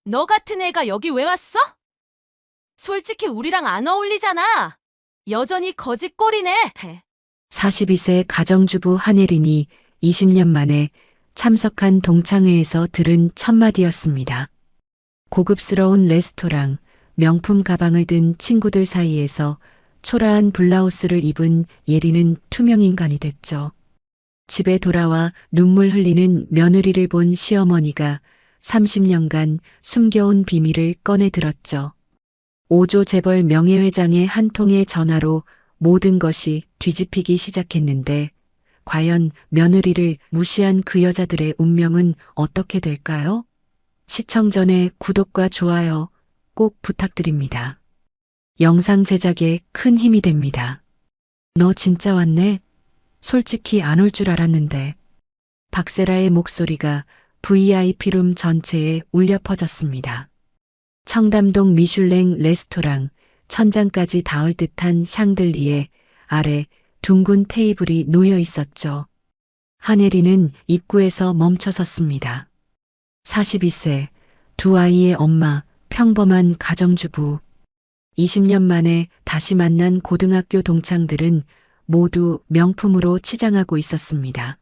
너 같은 애가 여기 왜 왔어? 솔직히 우리랑 안 어울리잖아. 여전히 거지 꼴이네. 42세 가정주부 한예린이 20년 만에 참석한 동창회에서 들은 첫마디였습니다. 고급스러운 레스토랑, 명품 가방을 든 친구들 사이에서 초라한 블라우스를 입은 예린은 투명 인간이 됐죠. 집에 돌아와 눈물 흘리는 며느리를 본 시어머니가 30년간 숨겨온 비밀을 꺼내 들었죠. 5조 재벌 명예회장의 한 통의 전화로 모든 것이 뒤집히기 시작했는데 과연 며느리를 무시한 그 여자들의 운명은 어떻게 될까요? 시청 전에 구독과 좋아요 꼭 부탁드립니다. 영상 제작에 큰 힘이 됩니다. 너 진짜 왔네? 솔직히 안 올 줄 알았는데. 박세라의 목소리가 VIP룸 전체에 울려 퍼졌습니다. 청담동 미슐랭 레스토랑 천장까지 닿을 듯한 샹들리에 아래 둥근 테이블이 놓여 있었죠. 한예리는 입구에서 멈춰 섰습니다. 42세, 두 아이의 엄마, 평범한 가정주부. 20년 만에 다시 만난 고등학교 동창들은 모두 명품으로 치장하고 있었습니다.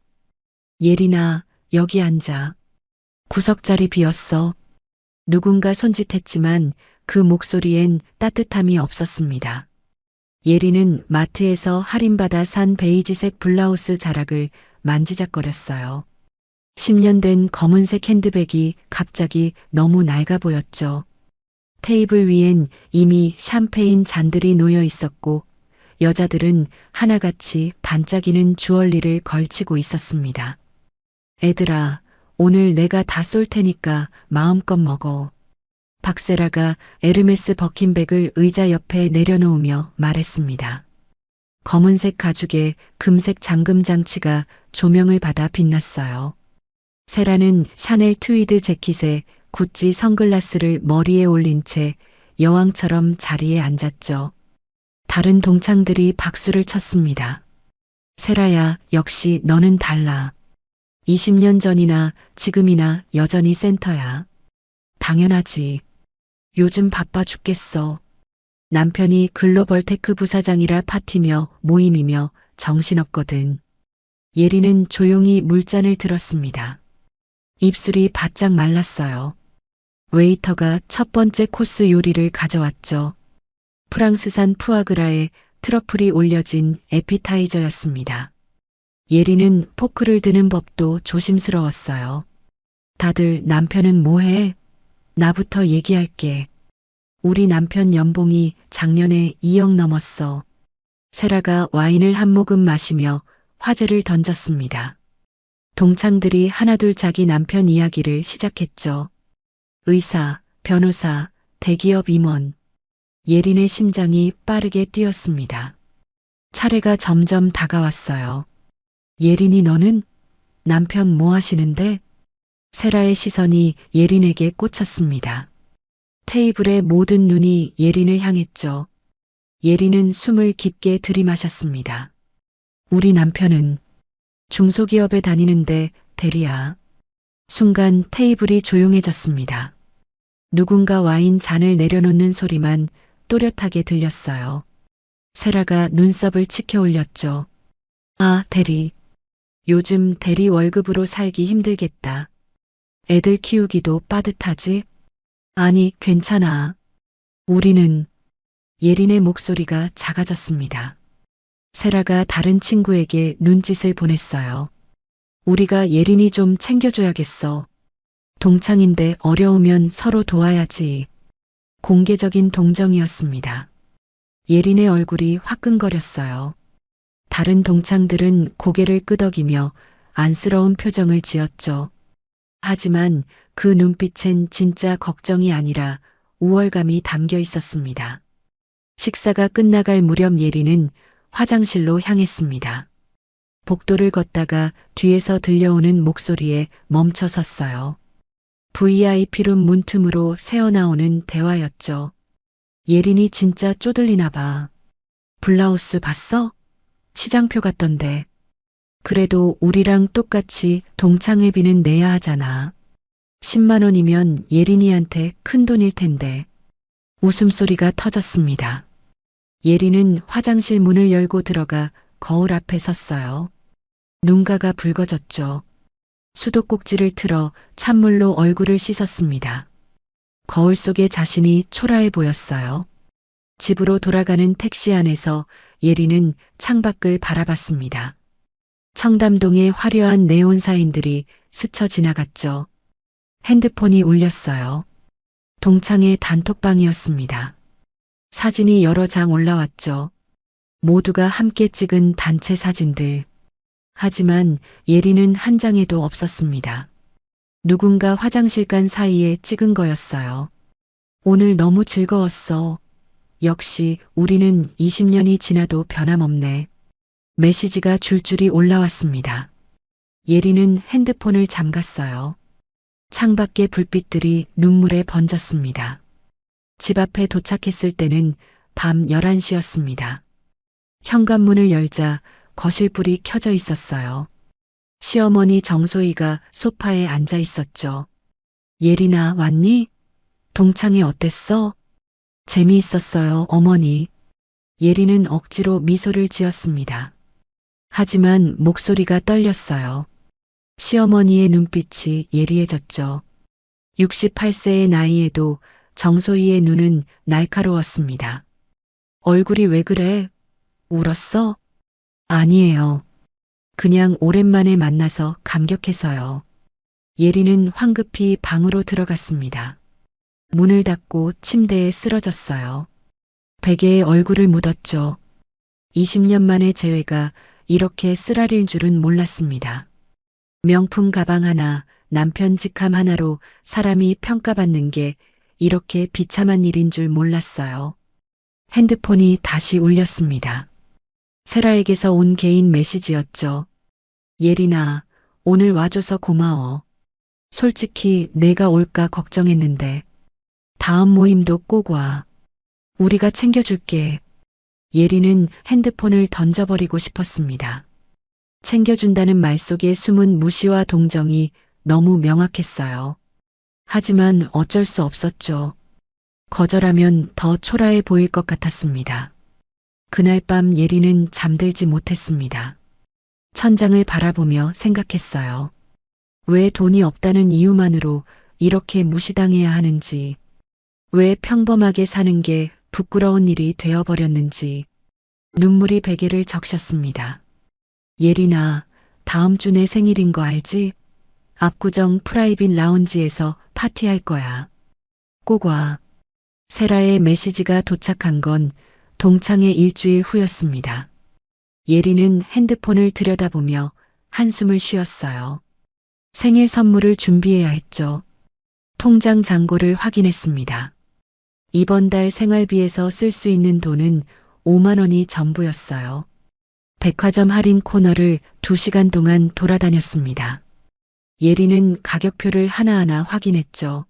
예린아, 여기 앉아. 구석자리 비었어. 누군가 손짓했지만 그 목소리엔 따뜻함이 없었습니다. 예린은 마트에서 할인받아 산 베이지색 블라우스 자락을 만지작거렸어요. 10년 된 검은색 핸드백이 갑자기 너무 낡아 보였죠. 테이블 위엔 이미 샴페인 잔들이 놓여 있었고 여자들은 하나같이 반짝이는 주얼리를 걸치고 있었습니다. 애들아, 오늘 내가 다 쏠 테니까 마음껏 먹어. 박세라가 에르메스 버킨백을 의자 옆에 내려놓으며 말했습니다. 검은색 가죽에 금색 잠금 장치가 조명을 받아 빛났어요. 세라는 샤넬 트위드 재킷에 구찌 선글라스를 머리에 올린 채 여왕처럼 자리에 앉았죠. 다른 동창들이 박수를 쳤습니다. 세라야, 역시 너는 달라. 20년 전이나 지금이나 여전히 센터야. 당연하지. 요즘 바빠 죽겠어. 남편이 글로벌 테크 부사장이라 파티며 모임이며 정신없거든. 예리는 조용히 물잔을 들었습니다. 입술이 바짝 말랐어요. 웨이터가 첫 번째 코스 요리를 가져왔죠. 프랑스산 푸아그라에 트러플이 올려진 에피타이저였습니다. 예리는 포크를 드는 법도 조심스러웠어요. 다들 남편은 뭐해? 나부터 얘기할게. 우리 남편 연봉이 작년에 2억 넘었어. 세라가 와인을 한 모금 마시며 화제를 던졌습니다. 동창들이 하나둘 자기 남편 이야기를 시작했죠. 의사, 변호사, 대기업 임원. 예린의 심장이 빠르게 뛰었습니다. 차례가 점점 다가왔어요. 예린이 너는? 남편 뭐 하시는데? 세라의 시선이 예린에게 꽂혔습니다. 테이블의 모든 눈이 예린을 향했죠. 예린은 숨을 깊게 들이마셨습니다. 우리 남편은 중소기업에 다니는데 대리야. 순간 테이블이 조용해졌습니다. 누군가 와인 잔을 내려놓는 소리만 또렷하게 들렸어요. 세라가 눈썹을 치켜 올렸죠. 아, 대리. 요즘 대리 월급으로 살기 힘들겠다. 애들 키우기도 빠듯하지? 아니, 괜찮아. 우리는 예린의 목소리가 작아졌습니다. 세라가 다른 친구에게 눈짓을 보냈어요. 우리가 예린이 좀 챙겨줘야겠어. 동창인데 어려우면 서로 도와야지. 공개적인 동정이었습니다. 예린의 얼굴이 화끈거렸어요. 다른 동창들은 고개를 끄덕이며 안쓰러운 표정을 지었죠. 하지만 그 눈빛엔 진짜 걱정이 아니라 우월감이 담겨 있었습니다. 식사가 끝나갈 무렵 예린은 화장실로 향했습니다. 복도를 걷다가 뒤에서 들려오는 목소리에 멈춰 섰어요. VIP룸 문틈으로 새어나오는 대화였죠. 예린이 진짜 쪼들리나 봐. 블라우스 봤어? 시장표 같던데. 그래도 우리랑 똑같이 동창회비는 내야 하잖아. 10만 원이면 예린이한테 큰 돈일 텐데. 웃음소리가 터졌습니다. 예린은 화장실 문을 열고 들어가 거울 앞에 섰어요. 눈가가 붉어졌죠. 수도꼭지를 틀어 찬물로 얼굴을 씻었습니다. 거울 속에 자신이 초라해 보였어요. 집으로 돌아가는 택시 안에서 예린은 창밖을 바라봤습니다. 청담동의 화려한 네온 사인들이 스쳐 지나갔죠. 핸드폰이 울렸어요. 동창의 단톡방이었습니다. 사진이 여러 장 올라왔죠. 모두가 함께 찍은 단체 사진들. 하지만 예린은 한 장에도 없었습니다. 누군가 화장실 간 사이에 찍은 거였어요. 오늘 너무 즐거웠어. 역시 우리는 20년이 지나도 변함없네. 메시지가 줄줄이 올라왔습니다. 예린은 핸드폰을 잠갔어요. 창밖의 불빛들이 눈물에 번졌습니다. 집 앞에 도착했을 때는 밤 11시였습니다. 현관문을 열자 거실 불이 켜져 있었어요. 시어머니 정소희가 소파에 앉아 있었죠. 예린아, 왔니? 동창이 어땠어? 재미있었어요, 어머니. 예린은 억지로 미소를 지었습니다. 하지만 목소리가 떨렸어요. 시어머니의 눈빛이 예리해졌죠. 68세의 나이에도 정소희의 눈은 날카로웠습니다. 얼굴이 왜 그래? 울었어? 아니에요. 그냥 오랜만에 만나서 감격해서요. 예린은 황급히 방으로 들어갔습니다. 문을 닫고 침대에 쓰러졌어요. 베개에 얼굴을 묻었죠. 20년 만의 재회가 이렇게 쓰라릴 줄은 몰랐습니다. 명품 가방 하나, 남편 직함 하나로 사람이 평가받는 게 이렇게 비참한 일인 줄 몰랐어요. 핸드폰이 다시 울렸습니다. 세라에게서 온 개인 메시지였죠. 예린아, 오늘 와줘서 고마워. 솔직히 내가 올까 걱정했는데 다음 모임도 꼭 와. 우리가 챙겨줄게. 예린은 핸드폰을 던져버리고 싶었습니다. 챙겨준다는 말 속에 숨은 무시와 동정이 너무 명확했어요. 하지만 어쩔 수 없었죠. 거절하면 더 초라해 보일 것 같았습니다. 그날 밤 예린은 잠들지 못했습니다. 천장을 바라보며 생각했어요. 왜 돈이 없다는 이유만으로 이렇게 무시당해야 하는지, 왜 평범하게 사는 게 부끄러운 일이 되어버렸는지. 눈물이 베개를 적셨습니다. 예린아, 다음 주 내 생일인 거 알지? 압구정 프라이빗 라운지에서 파티할 거야. 꼭 와. 세라의 메시지가 도착한 건 동창의 일주일 후였습니다. 예린은 핸드폰을 들여다보며 한숨을 쉬었어요. 생일 선물을 준비해야 했죠. 통장 잔고를 확인했습니다. 이번 달 생활비에서 쓸 수 있는 돈은 5만 원이 전부였어요. 백화점 할인 코너를 2시간 동안 돌아다녔습니다. 예린은 가격표를 하나하나 확인했죠.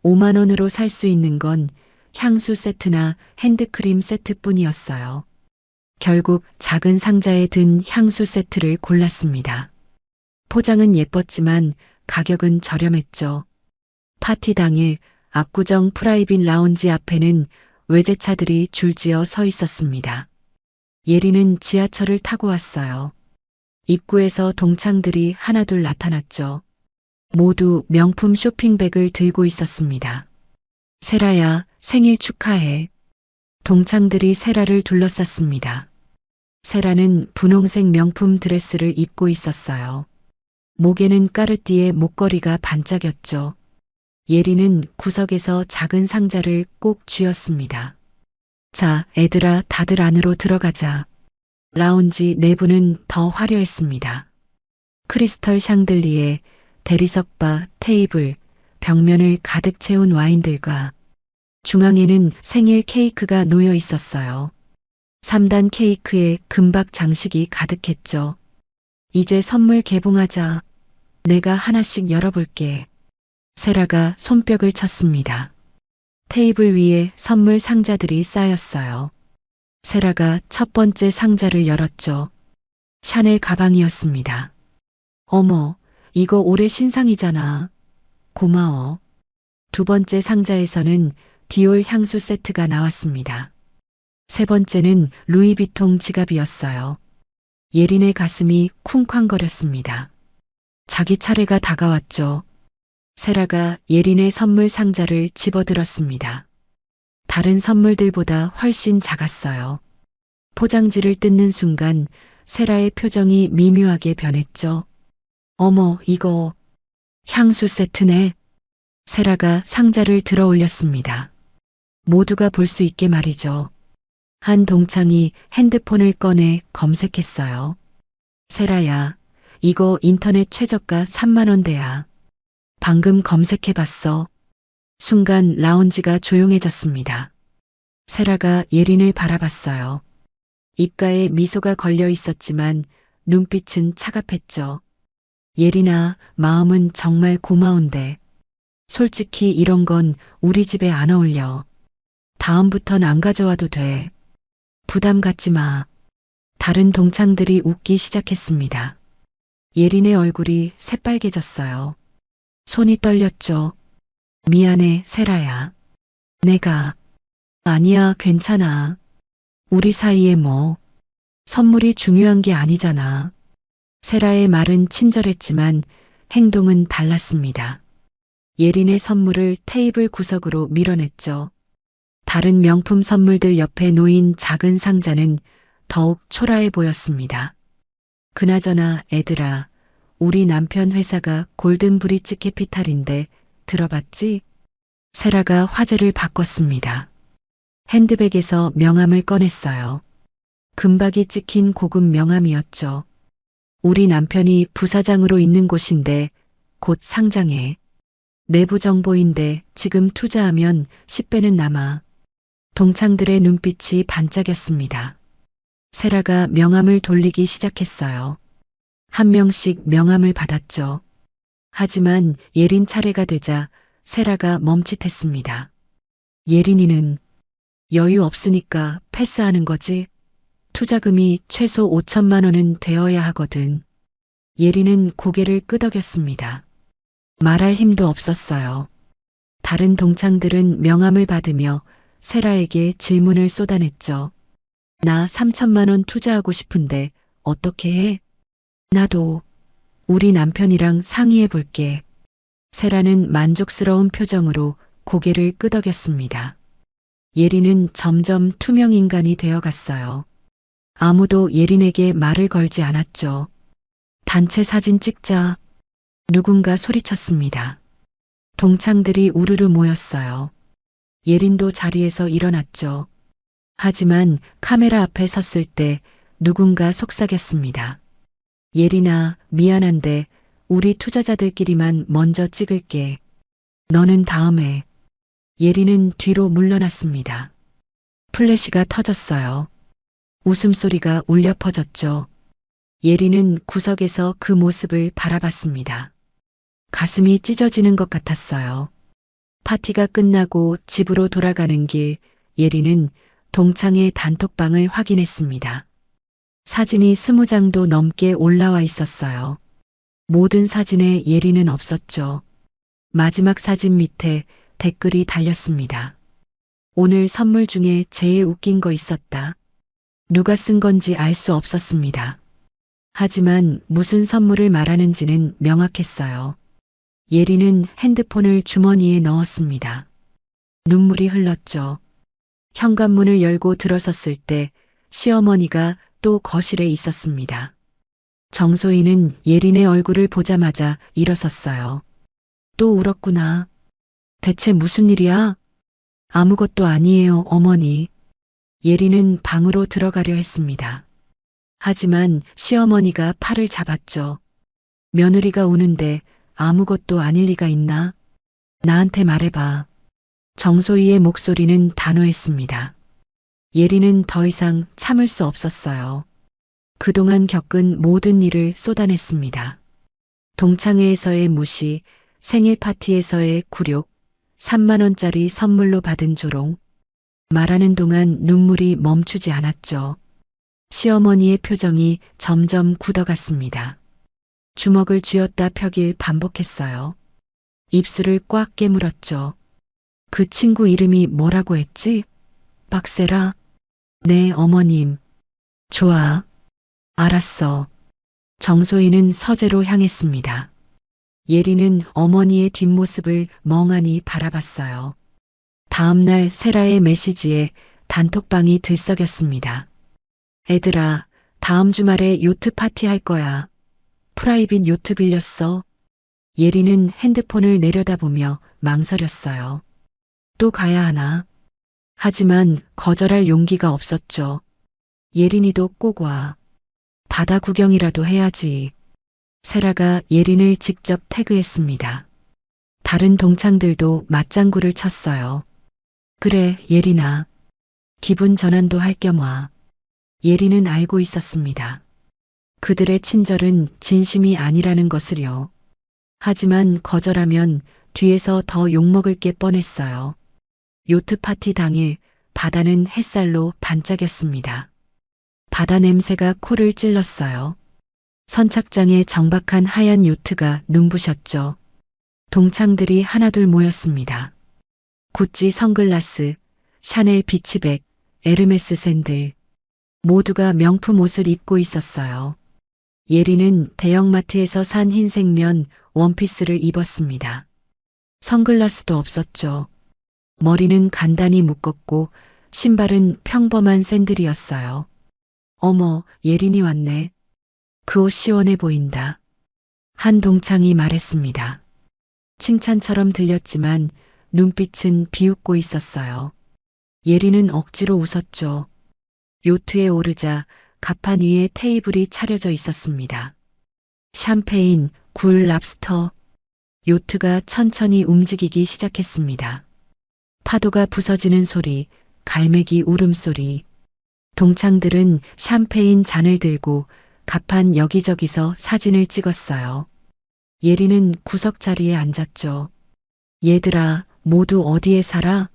5만 원으로 살 수 있는 건 향수 세트나 핸드크림 세트뿐이었어요. 결국 작은 상자에 든 향수 세트를 골랐습니다. 포장은 예뻤지만 가격은 저렴했죠. 파티 당일 압구정 프라이빗 라운지 앞에는 외제차들이 줄지어 서 있었습니다. 예린은 지하철을 타고 왔어요. 입구에서 동창들이 하나둘 나타났죠. 모두 명품 쇼핑백을 들고 있었습니다. 세라야, 생일 축하해. 동창들이 세라를 둘러쌌습니다. 세라는 분홍색 명품 드레스를 입고 있었어요. 목에는 까르띠에 목걸이가 반짝였죠. 예린은 구석에서 작은 상자를 꼭 쥐었습니다. 자, 애들아, 다들 안으로 들어가자. 라운지 내부는 더 화려했습니다. 크리스털 샹들리에 대리석바, 테이블, 벽면을 가득 채운 와인들과 중앙에는 생일 케이크가 놓여 있었어요. 3단 케이크에 금박 장식이 가득했죠. 이제 선물 개봉하자. 내가 하나씩 열어볼게. 세라가 손뼉을 쳤습니다. 테이블 위에 선물 상자들이 쌓였어요. 세라가 첫 번째 상자를 열었죠. 샤넬 가방이었습니다. 어머, 이거 올해 신상이잖아. 고마워. 두 번째 상자에서는 디올 향수 세트가 나왔습니다. 세 번째는 루이비통 지갑이었어요. 예린의 가슴이 쿵쾅거렸습니다. 자기 차례가 다가왔죠. 세라가 예린의 선물 상자를 집어들었습니다. 다른 선물들보다 훨씬 작았어요. 포장지를 뜯는 순간 세라의 표정이 미묘하게 변했죠. 어머, 이거 향수 세트네. 세라가 상자를 들어 올렸습니다. 모두가 볼 수 있게 말이죠. 한 동창이 핸드폰을 꺼내 검색했어요. 세라야, 이거 인터넷 최저가 3만 원대야. 방금 검색해봤어. 순간 라운지가 조용해졌습니다. 세라가 예린을 바라봤어요. 입가에 미소가 걸려 있었지만 눈빛은 차갑했죠. 예린아, 마음은 정말 고마운데. 솔직히 이런 건 우리 집에 안 어울려. 다음부턴 안 가져와도 돼. 부담 갖지 마. 다른 동창들이 웃기 시작했습니다. 예린의 얼굴이 새빨개졌어요. 손이 떨렸죠. 미안해, 세라야. 내가. 아니야, 괜찮아. 우리 사이에 뭐. 선물이 중요한 게 아니잖아. 세라의 말은 친절했지만 행동은 달랐습니다. 예린의 선물을 테이블 구석으로 밀어냈죠. 다른 명품 선물들 옆에 놓인 작은 상자는 더욱 초라해 보였습니다. 그나저나 애들아, 우리 남편 회사가 골든 브릿지 캐피탈인데 들어봤지? 세라가 화제를 바꿨습니다. 핸드백에서 명함을 꺼냈어요. 금박이 찍힌 고급 명함이었죠. 우리 남편이 부사장으로 있는 곳인데 곧 상장해. 내부 정보인데 지금 투자하면 10배는 남아. 동창들의 눈빛이 반짝였습니다. 세라가 명함을 돌리기 시작했어요. 한 명씩 명함을 받았죠. 하지만 예린 차례가 되자 세라가 멈칫했습니다. 예린이는 여유 없으니까 패스하는 거지? 투자금이 최소 5천만 원은 되어야 하거든. 예린은 고개를 끄덕였습니다. 말할 힘도 없었어요. 다른 동창들은 명함을 받으며 세라에게 질문을 쏟아냈죠. 나 3천만 원 투자하고 싶은데 어떻게 해? 나도 우리 남편이랑 상의해 볼게. 세라는 만족스러운 표정으로 고개를 끄덕였습니다. 예린은 점점 투명 인간이 되어갔어요. 아무도 예린에게 말을 걸지 않았죠. 단체 사진 찍자. 누군가 소리쳤습니다. 동창들이 우르르 모였어요. 예린도 자리에서 일어났죠. 하지만 카메라 앞에 섰을 때 누군가 속삭였습니다. 예린아, 미안한데 우리 투자자들끼리만 먼저 찍을게. 너는 다음에. 예린은 뒤로 물러났습니다. 플래시가 터졌어요. 웃음소리가 울려 퍼졌죠. 예린은 구석에서 그 모습을 바라봤습니다. 가슴이 찢어지는 것 같았어요. 파티가 끝나고 집으로 돌아가는 길, 예린은 동창의 단톡방을 확인했습니다. 사진이 20장도 넘게 올라와 있었어요. 모든 사진에 예린은 없었죠. 마지막 사진 밑에 댓글이 달렸습니다. 오늘 선물 중에 제일 웃긴 거 있었다. 누가 쓴 건지 알 수 없었습니다. 하지만 무슨 선물을 말하는지는 명확했어요. 예린은 핸드폰을 주머니에 넣었습니다. 눈물이 흘렀죠. 현관문을 열고 들어섰을 때 시어머니가 또 거실에 있었습니다. 정소희는 예린의 얼굴을 보자마자 일어섰어요. 또 울었구나. 대체 무슨 일이야? 아무것도 아니에요, 어머니. 예린은 방으로 들어가려 했습니다. 하지만 시어머니가 팔을 잡았죠. 며느리가 우는데 아무것도 아닐 리가 있나? 나한테 말해봐. 정소희의 목소리는 단호했습니다. 예린은 더 이상 참을 수 없었어요. 그동안 겪은 모든 일을 쏟아냈습니다. 동창회에서의 무시, 생일 파티에서의 굴욕, 3만 원짜리 선물로 받은 조롱. 말하는 동안 눈물이 멈추지 않았죠. 시어머니의 표정이 점점 굳어갔습니다. 주먹을 쥐었다 펴길 반복했어요. 입술을 꽉 깨물었죠. 그 친구 이름이 뭐라고 했지? 박세라? 네, 어머님. 좋아. 알았어. 정소희는 서재로 향했습니다. 예리는 어머니의 뒷모습을 멍하니 바라봤어요. 다음 날 세라의 메시지에 단톡방이 들썩였습니다. 애들아, 다음 주말에 요트 파티 할 거야. 프라이빗 요트 빌렸어. 예리는 핸드폰을 내려다보며 망설였어요. 또 가야 하나? 하지만 거절할 용기가 없었죠. 예린이도 꼭 와. 바다 구경이라도 해야지. 세라가 예린을 직접 태그했습니다. 다른 동창들도 맞장구를 쳤어요. 그래, 예린아. 기분 전환도 할 겸 와. 예린은 알고 있었습니다. 그들의 친절은 진심이 아니라는 것을요. 하지만 거절하면 뒤에서 더 욕먹을 게 뻔했어요. 요트 파티 당일 바다는 햇살로 반짝였습니다. 바다 냄새가 코를 찔렀어요. 선착장에 정박한 하얀 요트가 눈부셨죠. 동창들이 하나둘 모였습니다. 구찌 선글라스, 샤넬 비치백, 에르메스 샌들. 모두가 명품 옷을 입고 있었어요. 예리는 대형마트에서 산 흰색면 원피스를 입었습니다. 선글라스도 없었죠. 머리는 간단히 묶었고 신발은 평범한 샌들이었어요. 어머, 예린이 왔네. 그 옷 시원해 보인다. 한 동창이 말했습니다. 칭찬처럼 들렸지만 눈빛은 비웃고 있었어요. 예린은 억지로 웃었죠. 요트에 오르자 갑판 위에 테이블이 차려져 있었습니다. 샴페인, 굴, 랍스터. 요트가 천천히 움직이기 시작했습니다. 파도가 부서지는 소리, 갈매기 울음소리. 동창들은 샴페인 잔을 들고 갑판 여기저기서 사진을 찍었어요. 예리는 구석 자리에 앉았죠. 얘들아, 모두 어디에 살아?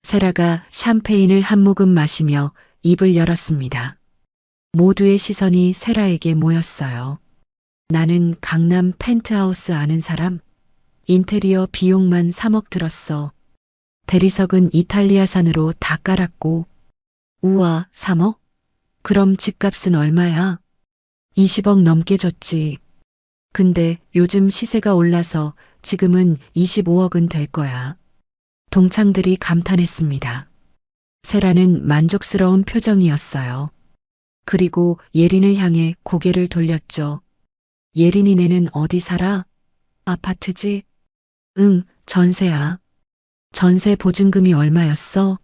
세라가 샴페인을 한 모금 마시며 입을 열었습니다. 모두의 시선이 세라에게 모였어요. 나는 강남 펜트하우스 아는 사람? 인테리어 비용만 3억 들었어. 대리석은 이탈리아산으로 다 깔았고. 우와, 3억? 그럼 집값은 얼마야? 20억 넘게 줬지. 근데 요즘 시세가 올라서 지금은 25억은 될 거야. 동창들이 감탄했습니다. 세라는 만족스러운 표정이었어요. 그리고 예린을 향해 고개를 돌렸죠. 예린이네는 어디 살아? 아파트지? 응, 전세야. 전세 보증금이 얼마였어?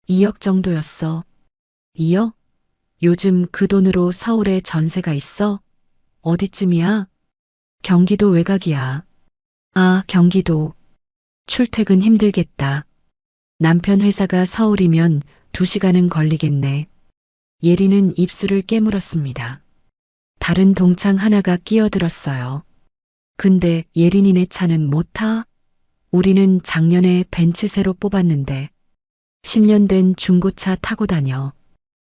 2억 정도였어. 2억? 요즘 그 돈으로 서울에 전세가 있어? 어디쯤이야? 경기도 외곽이야. 아, 경기도. 출퇴근 힘들겠다. 남편 회사가 서울이면 2시간은 걸리겠네. 예리는 입술을 깨물었습니다. 다른 동창 하나가 끼어들었어요. 근데 예린이네 차는 못 타? 우리는 작년에 벤츠 새로 뽑았는데 10년 된 중고차 타고 다녀.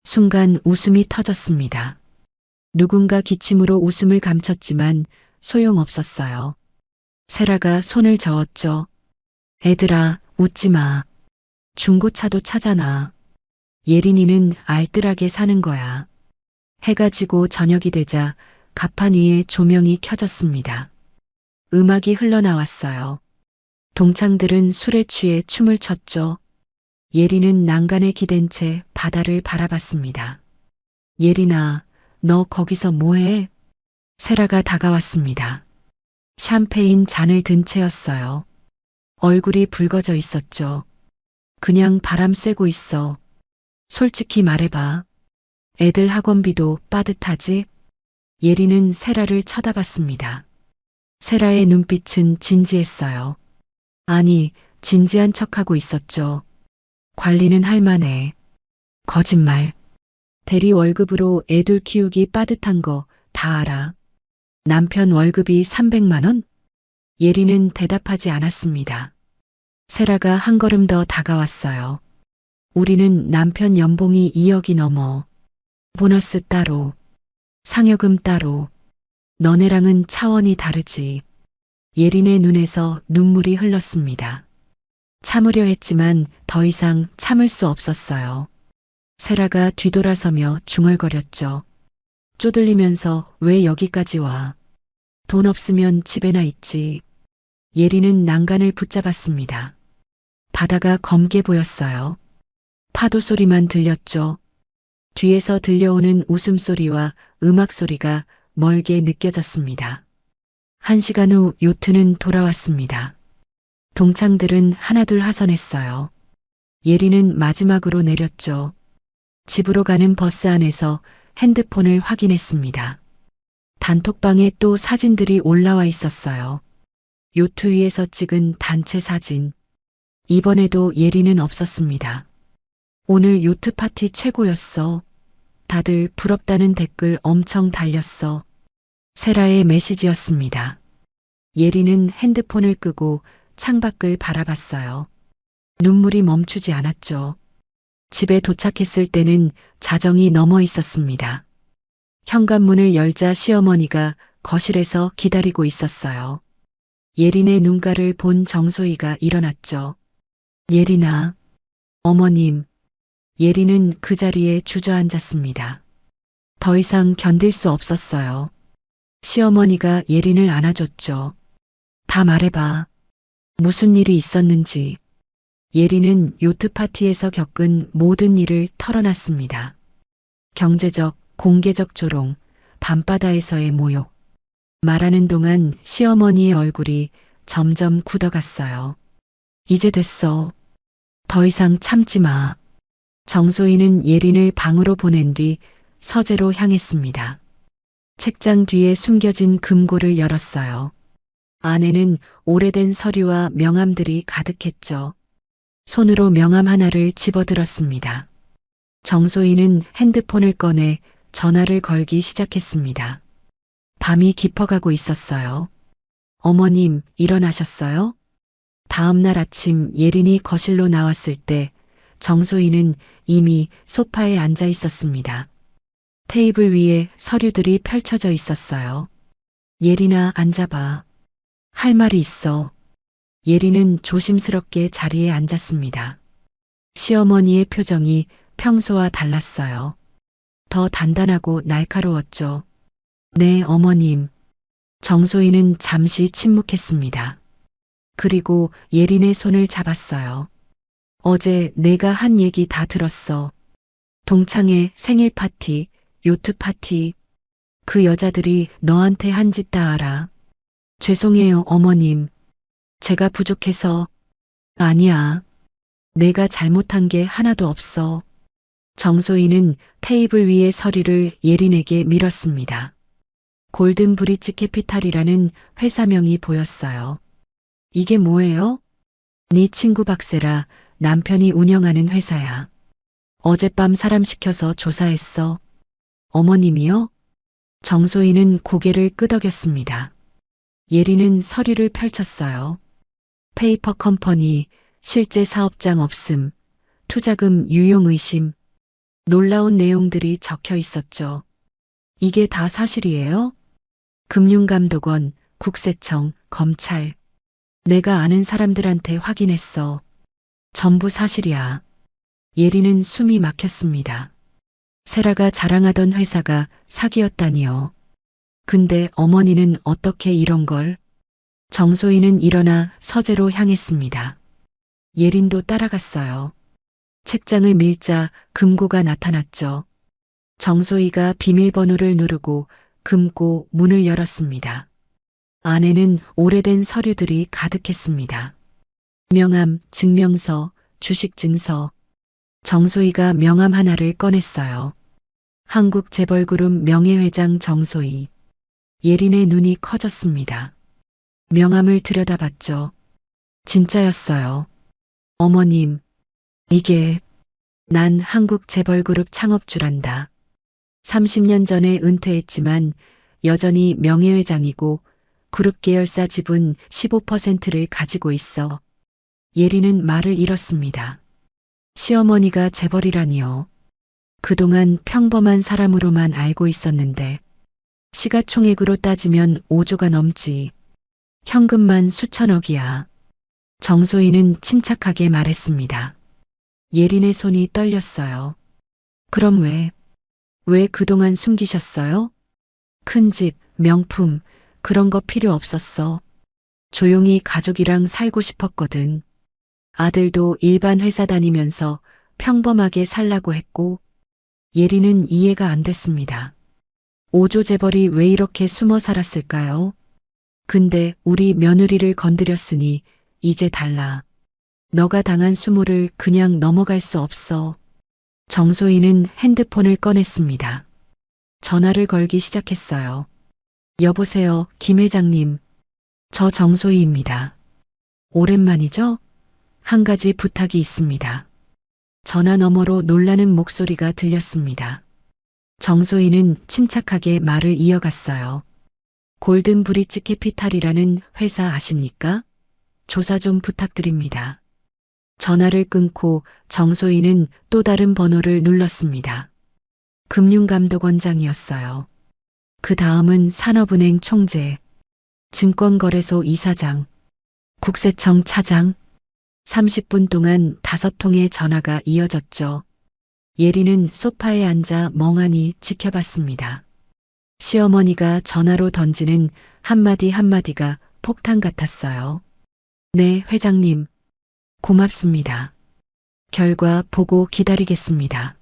순간 웃음이 터졌습니다. 누군가 기침으로 웃음을 감췄지만 소용없었어요. 세라가 손을 저었죠. 애들아, 웃지 마. 중고차도 차잖아. 예린이는 알뜰하게 사는 거야. 해가 지고 저녁이 되자 갑판 위에 조명이 켜졌습니다. 음악이 흘러나왔어요. 동창들은 술에 취해 춤을 췄죠. 예린은 난간에 기댄 채 바다를 바라봤습니다. 예린아, 너 거기서 뭐해? 세라가 다가왔습니다. 샴페인 잔을 든 채였어요. 얼굴이 붉어져 있었죠. 그냥 바람 쐬고 있어. 솔직히 말해봐. 애들 학원비도 빠듯하지? 예린은 세라를 쳐다봤습니다. 세라의 눈빛은 진지했어요. 아니, 진지한 척하고 있었죠. 관리는 할 만해. 거짓말. 대리 월급으로 애들 키우기 빠듯한 거 다 알아. 남편 월급이 300만 원? 예린은 대답하지 않았습니다. 세라가 한 걸음 더 다가왔어요. 우리는 남편 연봉이 2억이 넘어. 보너스 따로. 상여금 따로. 너네랑은 차원이 다르지. 예린의 눈에서 눈물이 흘렀습니다. 참으려 했지만 더 이상 참을 수 없었어요. 세라가 뒤돌아서며 중얼거렸죠. 쪼들리면서 왜 여기까지 와? 돈 없으면 집에나 있지. 예린은 난간을 붙잡았습니다. 바다가 검게 보였어요. 파도 소리만 들렸죠. 뒤에서 들려오는 웃음소리와 음악 소리가 멀게 느껴졌습니다. 1시간 후 요트는 돌아왔습니다. 동창들은 하나둘 하선했어요. 예린은 마지막으로 내렸죠. 집으로 가는 버스 안에서 핸드폰을 확인했습니다. 단톡방에 또 사진들이 올라와 있었어요. 요트 위에서 찍은 단체 사진. 이번에도 예린은 없었습니다. 오늘 요트 파티 최고였어. 다들 부럽다는 댓글 엄청 달렸어. 세라의 메시지였습니다. 예린은 핸드폰을 끄고 창밖을 바라봤어요. 눈물이 멈추지 않았죠. 집에 도착했을 때는 자정이 넘어 있었습니다. 현관문을 열자 시어머니가 거실에서 기다리고 있었어요. 예린의 눈가를 본 정소희가 일어났죠. 예린아, 어머님. 예린은 그 자리에 주저앉았습니다. 더 이상 견딜 수 없었어요. 시어머니가 예린을 안아줬죠. 다 말해봐. 무슨 일이 있었는지. 예린은 요트 파티에서 겪은 모든 일을 털어놨습니다. 경제적, 공개적 조롱, 밤바다에서의 모욕. 말하는 동안 시어머니의 얼굴이 점점 굳어갔어요. 이제 됐어. 더 이상 참지 마. 정소희는 예린을 방으로 보낸 뒤 서재로 향했습니다. 책장 뒤에 숨겨진 금고를 열었어요. 안에는 오래된 서류와 명함들이 가득했죠. 손으로 명함 하나를 집어들었습니다. 정소희는 핸드폰을 꺼내 전화를 걸기 시작했습니다. 밤이 깊어가고 있었어요. 어머님, 일어나셨어요? 다음 날 아침 예린이 거실로 나왔을 때 정소희는 이미 소파에 앉아 있었습니다. 테이블 위에 서류들이 펼쳐져 있었어요. 예린아, 앉아봐. 할 말이 있어. 예린은 조심스럽게 자리에 앉았습니다. 시어머니의 표정이 평소와 달랐어요. 더 단단하고 날카로웠죠. 네, 어머님. 정소희는 잠시 침묵했습니다. 그리고 예린의 손을 잡았어요. 어제 내가 한 얘기 다 들었어. 동창의 생일 파티, 요트 파티. 그 여자들이 너한테 한 짓 다 알아. 죄송해요, 어머님. 제가 부족해서. 아니야. 내가 잘못한 게 하나도 없어. 정소희는 테이블 위의 서류를 예린에게 밀었습니다. 골든 브릿지 캐피탈이라는 회사명이 보였어요. 이게 뭐예요? 네 친구 박세라, 남편이 운영하는 회사야. 어젯밤 사람 시켜서 조사했어. 어머님이요? 정소희는 고개를 끄덕였습니다. 예린은 서류를 펼쳤어요. 페이퍼 컴퍼니, 실제 사업장 없음, 투자금 유용 의심. 놀라운 내용들이 적혀 있었죠. 이게 다 사실이에요? 금융감독원, 국세청, 검찰. 내가 아는 사람들한테 확인했어. 전부 사실이야. 예린은 숨이 막혔습니다. 세라가 자랑하던 회사가 사기였다니요. 근데 어머니는 어떻게 이런 걸? 정소희는 일어나 서재로 향했습니다. 예린도 따라갔어요. 책장을 밀자 금고가 나타났죠. 정소희가 비밀번호를 누르고 금고 문을 열었습니다. 안에는 오래된 서류들이 가득했습니다. 명함, 증명서, 주식 증서. 정소희가 명함 하나를 꺼냈어요. 한국재벌그룹 명예회장 정소희. 예린의 눈이 커졌습니다. 명함을 들여다봤죠. 진짜였어요. 어머님, 이게 난 한국재벌그룹 창업주란다. 30년 전에 은퇴했지만 여전히 명예회장이고 그룹 계열사 지분 15%를 가지고 있어. 예린은 말을 잃었습니다. 시어머니가 재벌이라니요. 그동안 평범한 사람으로만 알고 있었는데 시가총액으로 따지면 5조가 넘지. 현금만 수천억이야. 정소희는 침착하게 말했습니다. 예린의 손이 떨렸어요. 그럼 왜 그동안 숨기셨어요? 큰 집, 명품, 그런 거 필요 없었어. 조용히 가족이랑 살고 싶었거든. 아들도 일반 회사 다니면서 평범하게 살라고 했고, 예린은 이해가 안 됐습니다. 오조 재벌이 왜 이렇게 숨어 살았을까요? 근데 우리 며느리를 건드렸으니 이제 달라. 너가 당한 수모를 그냥 넘어갈 수 없어. 정소희는 핸드폰을 꺼냈습니다. 전화를 걸기 시작했어요. 여보세요, 김 회장님. 저 정소희입니다. 오랜만이죠? 한 가지 부탁이 있습니다. 전화 너머로 놀라는 목소리가 들렸습니다. 정소희는 침착하게 말을 이어갔어요. 골든 브릿지 캐피탈이라는 회사 아십니까? 조사 좀 부탁드립니다. 전화를 끊고 정소희는 또 다른 번호를 눌렀습니다. 금융감독원장이었어요. 그 다음은 산업은행 총재, 증권거래소 이사장, 국세청 차장. 30분 동안 5통의 전화가 이어졌죠. 예린은 소파에 앉아 멍하니 지켜봤습니다. 시어머니가 전화로 던지는 한마디 한마디가 폭탄 같았어요. 네, 회장님. 고맙습니다. 결과 보고 기다리겠습니다.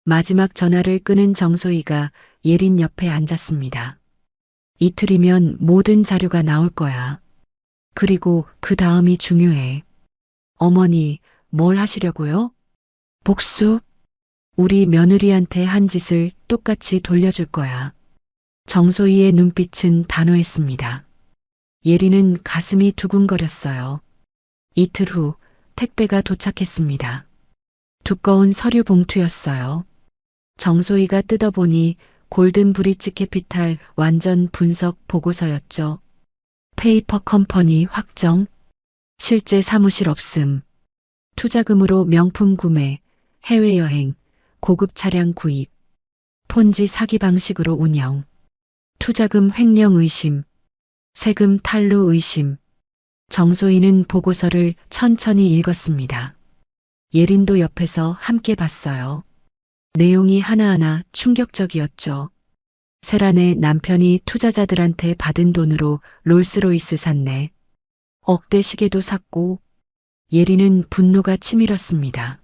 마지막 전화를 끊은 정소희가 예린 옆에 앉았습니다. 이틀이면 모든 자료가 나올 거야. 그리고 그 다음이 중요해. 어머니, 뭘 하시려고요? 복수? 우리 며느리한테 한 짓을 똑같이 돌려줄 거야. 정소희의 눈빛은 단호했습니다. 예린은 가슴이 두근거렸어요. 이틀 후 택배가 도착했습니다. 두꺼운 서류 봉투였어요. 정소희가 뜯어보니 골든 브릿지 캐피탈 완전 분석 보고서였죠. 페이퍼 컴퍼니 확정, 실제 사무실 없음, 투자금으로 명품 구매, 해외여행, 고급 차량 구입, 폰지 사기 방식으로 운영, 투자금 횡령 의심, 세금 탈루 의심. 정소희는 보고서를 천천히 읽었습니다. 예린도 옆에서 함께 봤어요. 내용이 하나하나 충격적이었죠. 세란의 남편이 투자자들한테 받은 돈으로 롤스로이스 샀네. 억대 시계도 샀고. 예린은 분노가 치밀었습니다.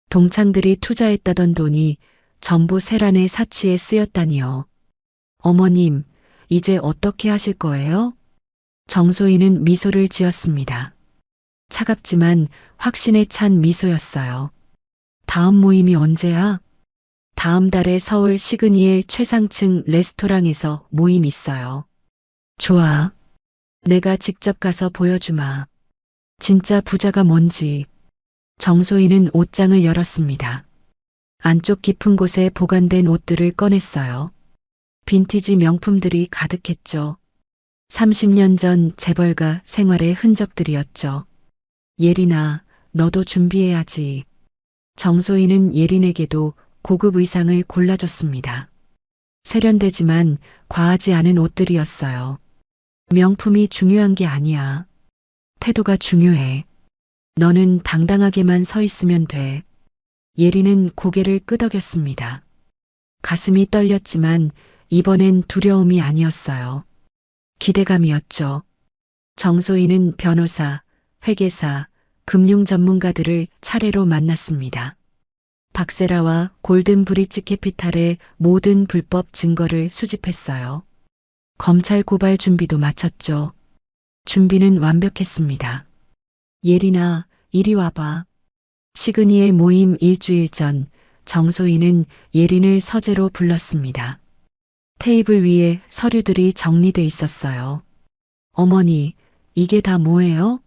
동창들이 투자했다던 돈이 전부 세란의 사치에 쓰였다니요. 어머님, 이제 어떻게 하실 거예요? 정소희는 미소를 지었습니다. 차갑지만 확신에 찬 미소였어요. 다음 모임이 언제야? 다음 달에 서울 시그니엘 최상층 레스토랑에서 모임 있어요. 좋아. 내가 직접 가서 보여주마. 진짜 부자가 뭔지. 정소희는 옷장을 열었습니다. 안쪽 깊은 곳에 보관된 옷들을 꺼냈어요. 빈티지 명품들이 가득했죠. 30년 전 재벌가 생활의 흔적들이었죠. 예린아, 너도 준비해야지. 정소희는 예린에게도 고급 의상을 골라줬습니다. 세련되지만 과하지 않은 옷들이었어요. 명품이 중요한 게 아니야. 태도가 중요해. 너는 당당하게만 서 있으면 돼. 예린은 고개를 끄덕였습니다. 가슴이 떨렸지만 이번엔 두려움이 아니었어요. 기대감이었죠. 정소희는 변호사, 회계사, 금융 전문가들을 차례로 만났습니다. 박세라와 골든 브릿지 캐피탈의 모든 불법 증거를 수집했어요. 검찰 고발 준비도 마쳤죠. 준비는 완벽했습니다. 예린아, 이리 와봐. 시그니엘 모임 일주일 전 정소희는 예린을 서재로 불렀습니다. 테이블 위에 서류들이 정리돼 있었어요. 어머니, 이게 다 뭐예요?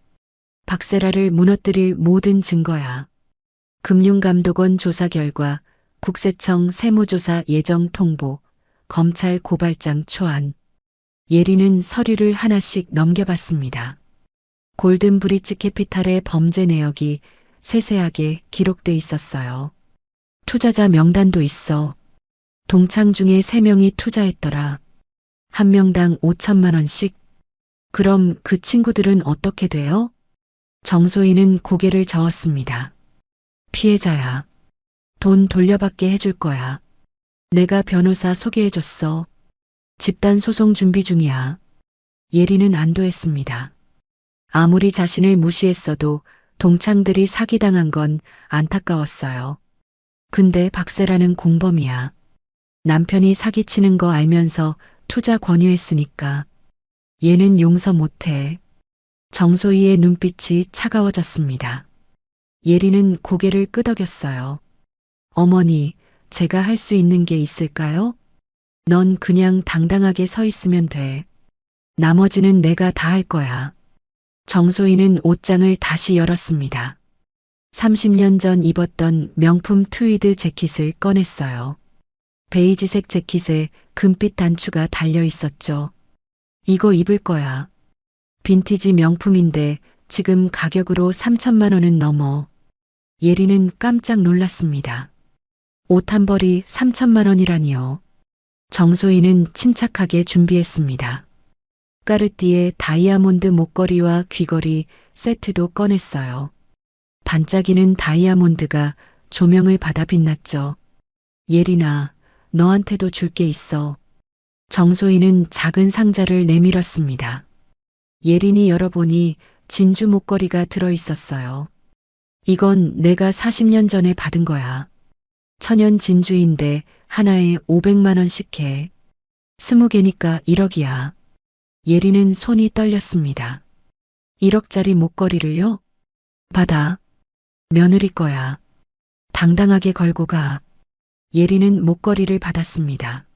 박세라를 무너뜨릴 모든 증거야. 금융감독원 조사 결과, 국세청 세무조사 예정 통보, 검찰 고발장 초안. 예린은 서류를 하나씩 넘겨봤습니다. 골든 브릿지 캐피탈의 범죄 내역이 세세하게 기록돼 있었어요. 투자자 명단도 있어. 동창 중에 3명이 투자했더라. 한 명당 5천만 원씩. 그럼 그 친구들은 어떻게 돼요? 정소희는 고개를 저었습니다. 피해자야. 돈 돌려받게 해줄 거야. 내가 변호사 소개해줬어. 집단 소송 준비 중이야. 예리는 안도했습니다. 아무리 자신을 무시했어도 동창들이 사기당한 건 안타까웠어요. 근데 박세라는 공범이야. 남편이 사기치는 거 알면서 투자 권유했으니까 얘는 용서 못해. 정소희의 눈빛이 차가워졌습니다. 예리는 고개를 끄덕였어요. 어머니, 제가 할 수 있는 게 있을까요? 넌 그냥 당당하게 서 있으면 돼. 나머지는 내가 다 할 거야. 정소희는 옷장을 다시 열었습니다. 30년 전 입었던 명품 트위드 재킷을 꺼냈어요. 베이지색 재킷에 금빛 단추가 달려 있었죠. 이거 입을 거야. 빈티지 명품인데 지금 가격으로 3천만 원은 넘어. 예리는 깜짝 놀랐습니다. 옷 한 벌이 3천만 원이라니요. 정소희는 침착하게 준비했습니다. 까르띠에 다이아몬드 목걸이와 귀걸이 세트도 꺼냈어요. 반짝이는 다이아몬드가 조명을 받아 빛났죠. 예리나, 너한테도 줄 게 있어. 정소희는 작은 상자를 내밀었습니다. 예린이 열어보니 진주 목걸이가 들어있었어요. 이건 내가 40년 전에 받은 거야. 천연 진주인데 하나에 500만 원씩 해. 20개니까 1억이야. 예리는 손이 떨렸습니다. 1억짜리 목걸이를요? 받아. 며느리 거야. 당당하게 걸고 가. 예리는 목걸이를 받았습니다.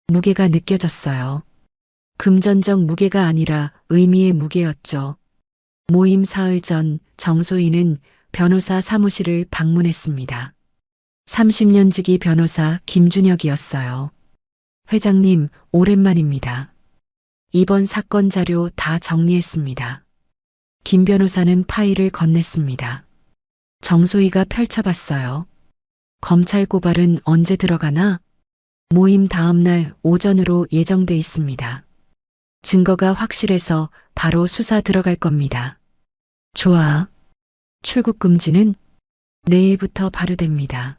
무게가 느껴졌어요. 금전적 무게가 아니라 의미의 무게였죠. 모임 사흘 전 정소희는 변호사 사무실을 방문했습니다. 30년 지기 변호사 김준혁이었어요. 회장님, 오랜만입니다. 이번 사건 자료 다 정리했습니다. 김 변호사는 파일을 건넸습니다. 정소희가 펼쳐봤어요. 검찰 고발은 언제 들어가나? 모임 다음 날 오전으로 예정돼 있습니다. 증거가 확실해서 바로 수사 들어갈 겁니다. 좋아. 출국 금지는 내일부터 발효됩니다.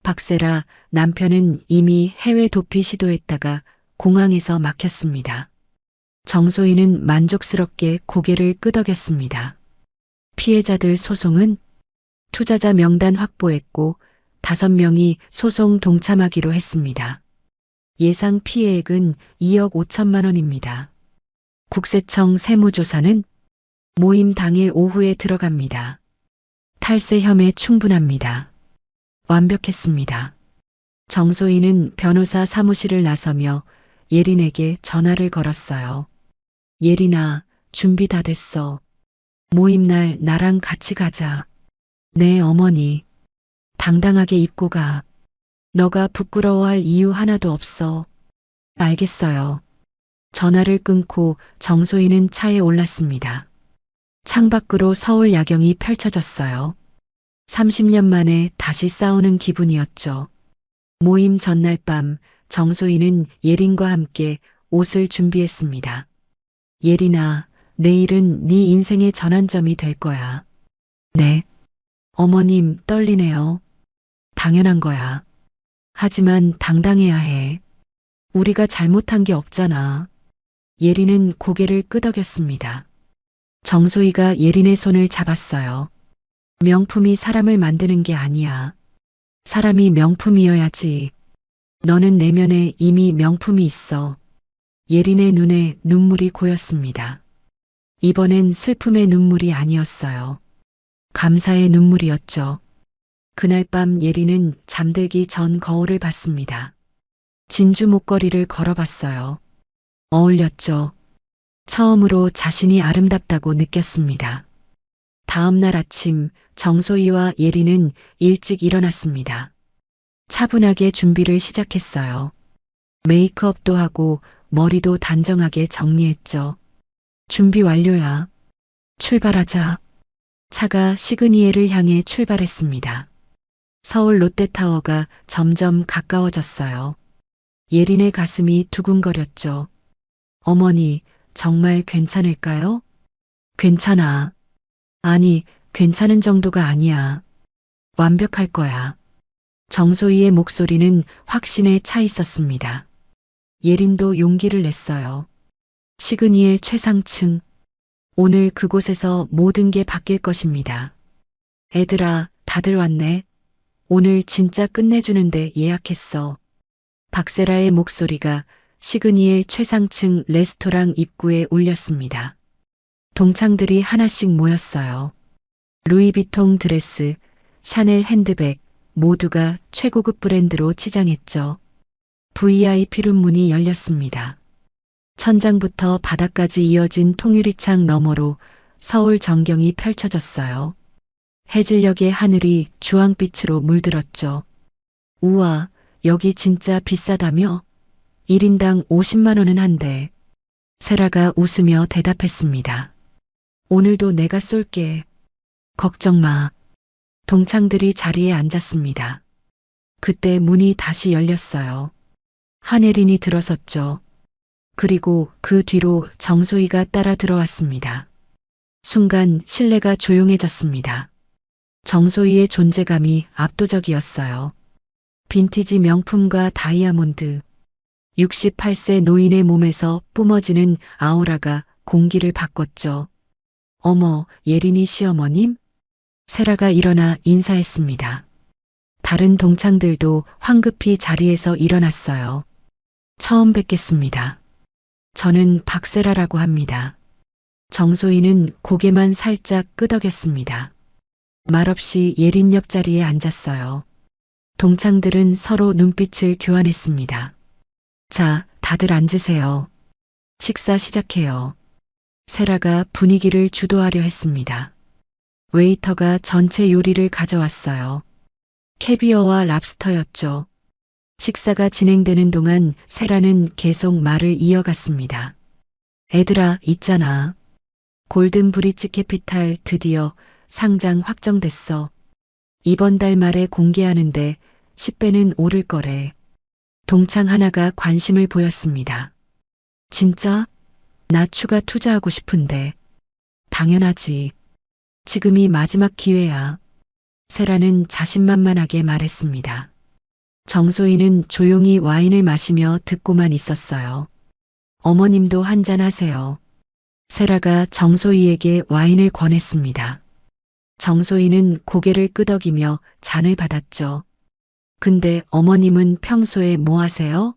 박세라 남편은 이미 해외 도피 시도했다가 공항에서 막혔습니다. 정소희는 만족스럽게 고개를 끄덕였습니다. 피해자들 소송은 투자자 명단 확보했고 5명이 소송 동참하기로 했습니다. 예상 피해액은 2억 5천만 원입니다. 국세청 세무조사는 모임 당일 오후에 들어갑니다. 탈세 혐의 충분합니다. 완벽했습니다. 정소희는 변호사 사무실을 나서며 예린에게 전화를 걸었어요. 예린아, 준비 다 됐어. 모임날 나랑 같이 가자. 네, 어머니. 당당하게 입고 가. 너가 부끄러워할 이유 하나도 없어. 알겠어요. 전화를 끊고 정소희는 차에 올랐습니다. 창밖으로 서울 야경이 펼쳐졌어요. 30년 만에 다시 싸우는 기분이었죠. 모임 전날 밤 정소희는 예린과 함께 옷을 준비했습니다. 예린아, 내일은 네 인생의 전환점이 될 거야. 네. 어머님, 떨리네요. 당연한 거야. 하지만 당당해야 해. 우리가 잘못한 게 없잖아. 예린은 고개를 끄덕였습니다. 정소희가 예린의 손을 잡았어요. 명품이 사람을 만드는 게 아니야. 사람이 명품이어야지. 너는 내면에 이미 명품이 있어. 예린의 눈에 눈물이 고였습니다. 이번엔 슬픔의 눈물이 아니었어요. 감사의 눈물이었죠. 그날 밤 예린은 잠들기 전 거울을 봤습니다. 진주 목걸이를 걸어봤어요. 어울렸죠. 처음으로 자신이 아름답다고 느꼈습니다. 다음 날 아침 정소희와 예린은 일찍 일어났습니다. 차분하게 준비를 시작했어요. 메이크업도 하고 머리도 단정하게 정리했죠. 준비 완료야. 출발하자. 차가 시그니에를 향해 출발했습니다. 서울 롯데타워가 점점 가까워졌어요. 예린의 가슴이 두근거렸죠. 어머니, 정말 괜찮을까요? 괜찮아. 아니, 괜찮은 정도가 아니야. 완벽할 거야. 정소희의 목소리는 확신에 차 있었습니다. 예린도 용기를 냈어요. 시그니엘 최상층. 오늘 그곳에서 모든 게 바뀔 것입니다. 애들아, 다들 왔네. 오늘 진짜 끝내주는데 예약했어. 박세라의 목소리가 시그니엘 최상층 레스토랑 입구에 울렸습니다. 동창들이 하나씩 모였어요. 루이비통 드레스, 샤넬 핸드백, 모두가 최고급 브랜드로 치장했죠. VIP룸 문이 열렸습니다. 천장부터 바닥까지 이어진 통유리창 너머로 서울 전경이 펼쳐졌어요. 해질녘의 하늘이 주황빛으로 물들었죠. 우와, 여기 진짜 비싸다며? 1인당 50만 원은 한대. 세라가 웃으며 대답했습니다. 오늘도 내가 쏠게. 걱정 마. 동창들이 자리에 앉았습니다. 그때 문이 다시 열렸어요. 한예린이 들어섰죠. 그리고 그 뒤로 정소희가 따라 들어왔습니다. 순간 실내가 조용해졌습니다. 정소희의 존재감이 압도적이었어요. 빈티지 명품과 다이아몬드, 68세 노인의 몸에서 뿜어지는 아우라가 공기를 바꿨죠. 어머, 예린이 시어머님? 세라가 일어나 인사했습니다. 다른 동창들도 황급히 자리에서 일어났어요. 처음 뵙겠습니다. 저는 박세라라고 합니다. 정소희는 고개만 살짝 끄덕였습니다. 말없이 예린 옆자리에 앉았어요. 동창들은 서로 눈빛을 교환했습니다. 자, 다들 앉으세요. 식사 시작해요. 세라가 분위기를 주도하려 했습니다. 웨이터가 전체 요리를 가져왔어요. 캐비어와 랍스터였죠. 식사가 진행되는 동안 세라는 계속 말을 이어갔습니다. 애들아, 있잖아. 골든 브릿지 캐피탈 드디어 상장 확정됐어. 이번 달 말에 공개하는데 10배는 오를 거래. 동창 하나가 관심을 보였습니다. 진짜? 나 추가 투자하고 싶은데. 당연하지. 지금이 마지막 기회야. 세라는 자신만만하게 말했습니다. 정소희는 조용히 와인을 마시며 듣고만 있었어요. 어머님도 한잔 하세요. 세라가 정소희에게 와인을 권했습니다. 정소희는 고개를 끄덕이며 잔을 받았죠. 근데 어머님은 평소에 뭐 하세요?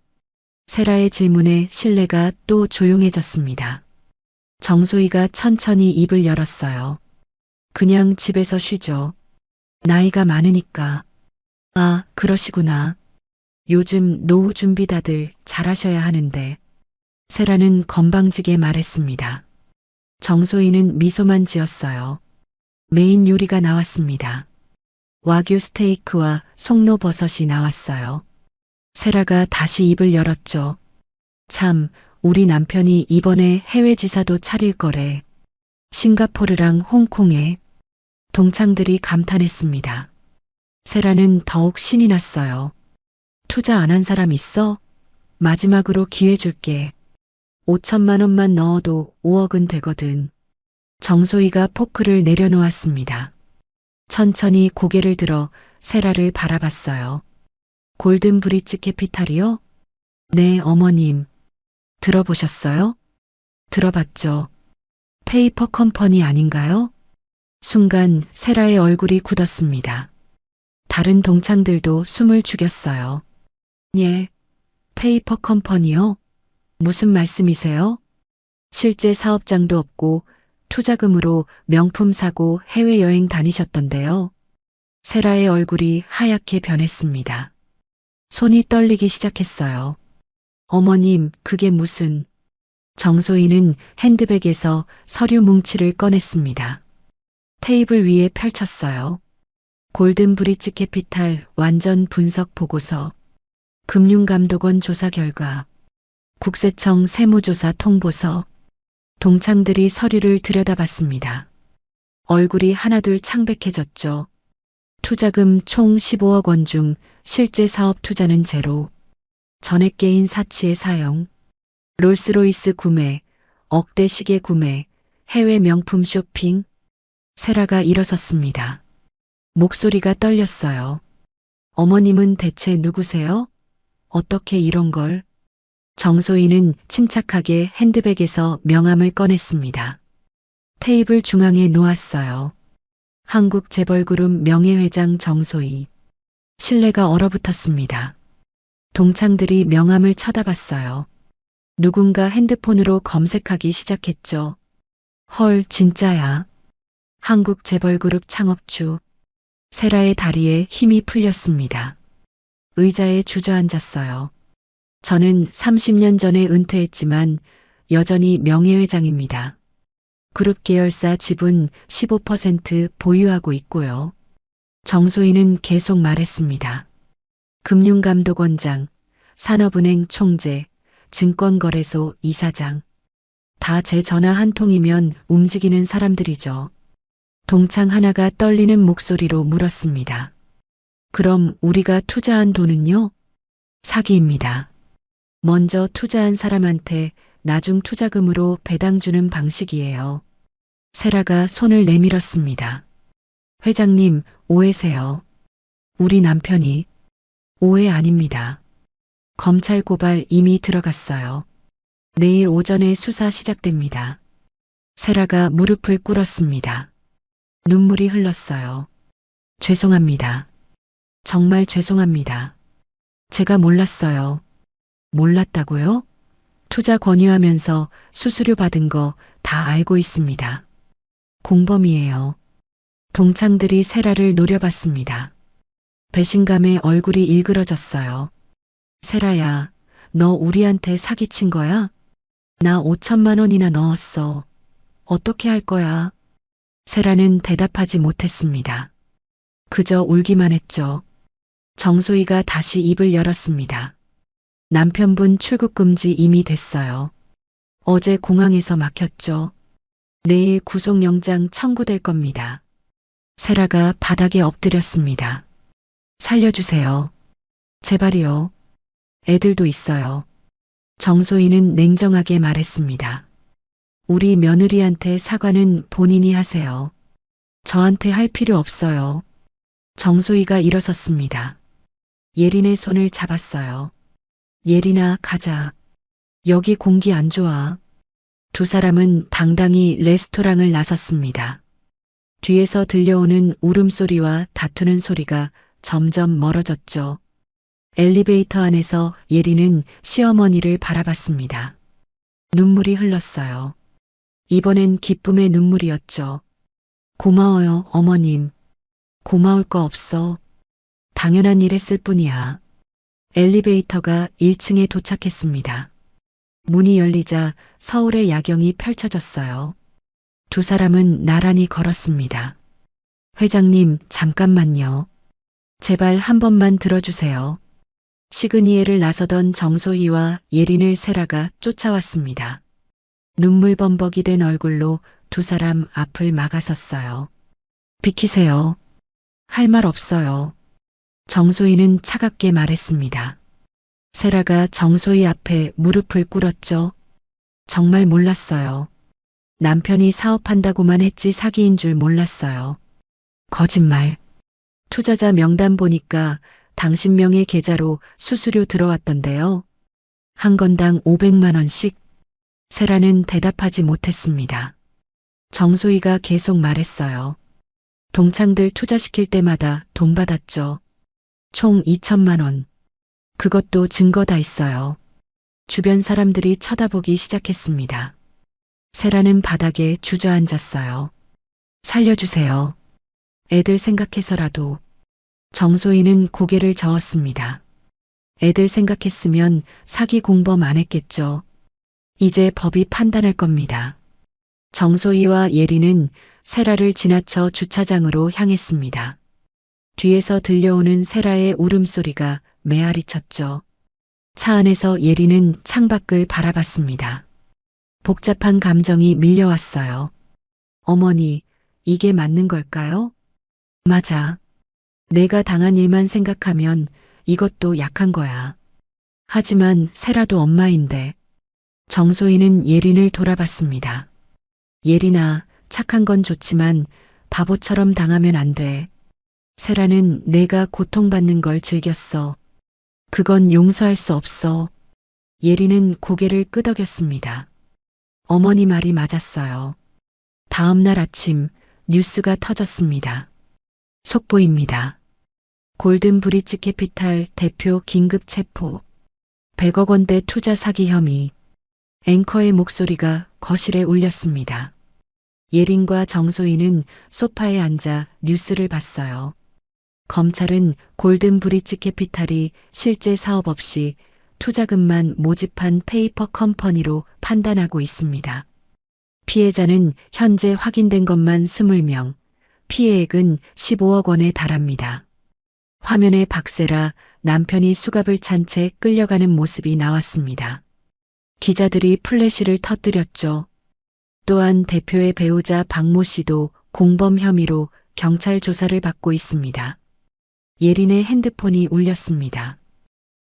세라의 질문에 실내가 또 조용해졌습니다. 정소희가 천천히 입을 열었어요. 그냥 집에서 쉬죠. 나이가 많으니까. 아, 그러시구나. 요즘 노후 준비 다들 잘하셔야 하는데. 세라는 건방지게 말했습니다. 정소희는 미소만 지었어요. 메인 요리가 나왔습니다. 와규 스테이크와 송로버섯이 나왔어요. 세라가 다시 입을 열었죠. 참, 우리 남편이 이번에 해외 지사도 차릴 거래. 싱가포르랑 홍콩에. 동창들이 감탄했습니다. 세라는 더욱 신이 났어요. 투자 안 한 사람 있어? 마지막으로 기회 줄게. 5천만 원만 넣어도 5억은 되거든. 정소희가 포크를 내려놓았습니다. 천천히 고개를 들어 세라를 바라봤어요. 골든 브릿지 캐피탈이요? 네, 어머님. 들어보셨어요? 들어봤죠. 페이퍼 컴퍼니 아닌가요? 순간 세라의 얼굴이 굳었습니다. 다른 동창들도 숨을 죽였어요. 예, 페이퍼 컴퍼니요? 무슨 말씀이세요? 실제 사업장도 없고 투자금으로 명품 사고 해외여행 다니셨던데요. 세라의 얼굴이 하얗게 변했습니다. 손이 떨리기 시작했어요. 어머님, 그게 무슨... 정소희는 핸드백에서 서류 뭉치를 꺼냈습니다. 테이블 위에 펼쳤어요. 골든 브릿지 캐피탈 완전 분석 보고서, 금융감독원 조사 결과, 국세청 세무조사 통보서. 동창들이 서류를 들여다봤습니다. 얼굴이 하나둘 창백해졌죠. 투자금 총 15억 원 중 실제 사업 투자는 제로. 전액 개인 사치의 사용, 롤스로이스 구매, 억대 시계 구매, 해외 명품 쇼핑. 세라가 일어섰습니다. 목소리가 떨렸어요. 어머님은 대체 누구세요? 어떻게 이런 걸? 정소희는 침착하게 핸드백에서 명함을 꺼냈습니다. 테이블 중앙에 놓았어요. 한국재벌그룹 명예회장 정소희. 신뢰가 얼어붙었습니다. 동창들이 명함을 쳐다봤어요. 누군가 핸드폰으로 검색하기 시작했죠. 헐, 진짜야. 한국재벌그룹 창업주. 세라의 다리에 힘이 풀렸습니다. 의자에 주저앉았어요. 저는 30년 전에 은퇴했지만 여전히 명예회장입니다. 그룹 계열사 지분 15% 보유하고 있고요. 정소희는 계속 말했습니다. 금융감독원장, 산업은행 총재, 증권거래소 이사장. 다 제 전화 한 통이면 움직이는 사람들이죠. 동창 하나가 떨리는 목소리로 물었습니다. 그럼 우리가 투자한 돈은요? 사기입니다. 먼저 투자한 사람한테 나중 투자금으로 배당 주는 방식이에요. 세라가 손을 내밀었습니다. 회장님, 오해세요. 우리 남편이. 오해 아닙니다. 검찰 고발 이미 들어갔어요. 내일 오전에 수사 시작됩니다. 세라가 무릎을 꿇었습니다. 눈물이 흘렀어요. 죄송합니다. 정말 죄송합니다. 제가 몰랐어요. 몰랐다고요? 투자 권유하면서 수수료 받은 거 다 알고 있습니다. 공범이에요. 동창들이 세라를 노려봤습니다. 배신감에 얼굴이 일그러졌어요. 세라야, 너 우리한테 사기친 거야? 나 5천만 원이나 넣었어. 어떻게 할 거야? 세라는 대답하지 못했습니다. 그저 울기만 했죠. 정소희가 다시 입을 열었습니다. 남편분 출국 금지 이미 됐어요. 어제 공항에서 막혔죠. 내일 구속영장 청구될 겁니다. 세라가 바닥에 엎드렸습니다. 살려주세요. 제발이요. 애들도 있어요. 정소희는 냉정하게 말했습니다. 우리 며느리한테 사과는 본인이 하세요. 저한테 할 필요 없어요. 정소희가 일어섰습니다. 예린의 손을 잡았어요. 예린아, 가자. 여기 공기 안 좋아. 두 사람은 당당히 레스토랑을 나섰습니다. 뒤에서 들려오는 울음소리와 다투는 소리가 점점 멀어졌죠. 엘리베이터 안에서 예린은 시어머니를 바라봤습니다. 눈물이 흘렀어요. 이번엔 기쁨의 눈물이었죠. 고마워요, 어머님. 고마울 거 없어. 당연한 일 했을 뿐이야. 엘리베이터가 1층에 도착했습니다. 문이 열리자 서울의 야경이 펼쳐졌어요. 두 사람은 나란히 걸었습니다. 회장님, 잠깐만요. 제발 한 번만 들어주세요. 시그니엘을 나서던 정소희와 예린을 세라가 쫓아왔습니다. 눈물 범벅이 된 얼굴로 두 사람 앞을 막아섰어요. 비키세요. 할 말 없어요. 정소희는 차갑게 말했습니다. 세라가 정소희 앞에 무릎을 꿇었죠. 정말 몰랐어요. 남편이 사업한다고만 했지 사기인 줄 몰랐어요. 거짓말. 투자자 명단 보니까 당신 명의 계좌로 수수료 들어왔던데요. 한 건당 500만 원씩. 세라는 대답하지 못했습니다. 정소희가 계속 말했어요. 동창들 투자시킬 때마다 돈 받았죠. 총 2천만 원. 그것도 증거 다 있어요. 주변 사람들이 쳐다보기 시작했습니다. 세라는 바닥에 주저앉았어요. 살려주세요. 애들 생각해서라도. 정소희는 고개를 저었습니다. 애들 생각했으면 사기 공범 안 했겠죠. 이제 법이 판단할 겁니다. 정소희와 예린은 세라를 지나쳐 주차장으로 향했습니다. 뒤에서 들려오는 세라의 울음소리가 메아리 쳤죠. 차 안에서 예린은 창밖을 바라봤습니다. 복잡한 감정이 밀려왔어요. 어머니, 이게 맞는 걸까요? 맞아. 내가 당한 일만 생각하면 이것도 약한 거야. 하지만 세라도 엄마인데. 정소희는 예린을 돌아봤습니다. 예린아, 착한 건 좋지만 바보처럼 당하면 안 돼. 세라는 내가 고통받는 걸 즐겼어. 그건 용서할 수 없어. 예린은 고개를 끄덕였습니다. 어머니 말이 맞았어요. 다음 날 아침 뉴스가 터졌습니다. 속보입니다. 골든 브릿지 캐피탈 대표 긴급 체포. 100억 원대 투자 사기 혐의. 앵커의 목소리가 거실에 울렸습니다. 예린과 정소희는 소파에 앉아 뉴스를 봤어요. 검찰은 골든 브릿지 캐피탈이 실제 사업 없이 투자금만 모집한 페이퍼 컴퍼니로 판단하고 있습니다. 피해자는 현재 확인된 것만 20명, 피해액은 15억 원에 달합니다. 화면에 박세라 남편이 수갑을 찬 채 끌려가는 모습이 나왔습니다. 기자들이 플래시를 터뜨렸죠. 또한 대표의 배우자 박모 씨도 공범 혐의로 경찰 조사를 받고 있습니다. 예린의 핸드폰이 울렸습니다.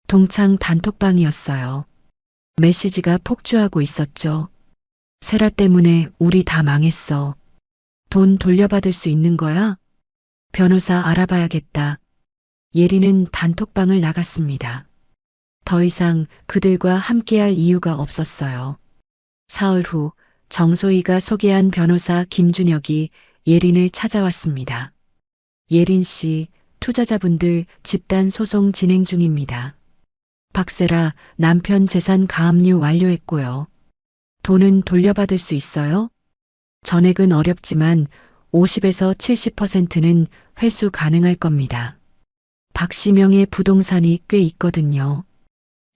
동창 단톡방이었어요. 메시지가 폭주하고 있었죠. 세라 때문에 우리 다 망했어. 돈 돌려받을 수 있는 거야? 변호사 알아봐야겠다. 예린은 단톡방을 나갔습니다. 더 이상 그들과 함께할 이유가 없었어요. 사흘 후 정소희가 소개한 변호사 김준혁이 예린을 찾아왔습니다. 예린 씨, 투자자분들 집단 소송 진행 중입니다. 박세라 남편 재산 가압류 완료했고요. 돈은 돌려받을 수 있어요? 전액은 어렵지만 50에서 70%는 회수 가능할 겁니다. 박 씨 명의 부동산이 꽤 있거든요.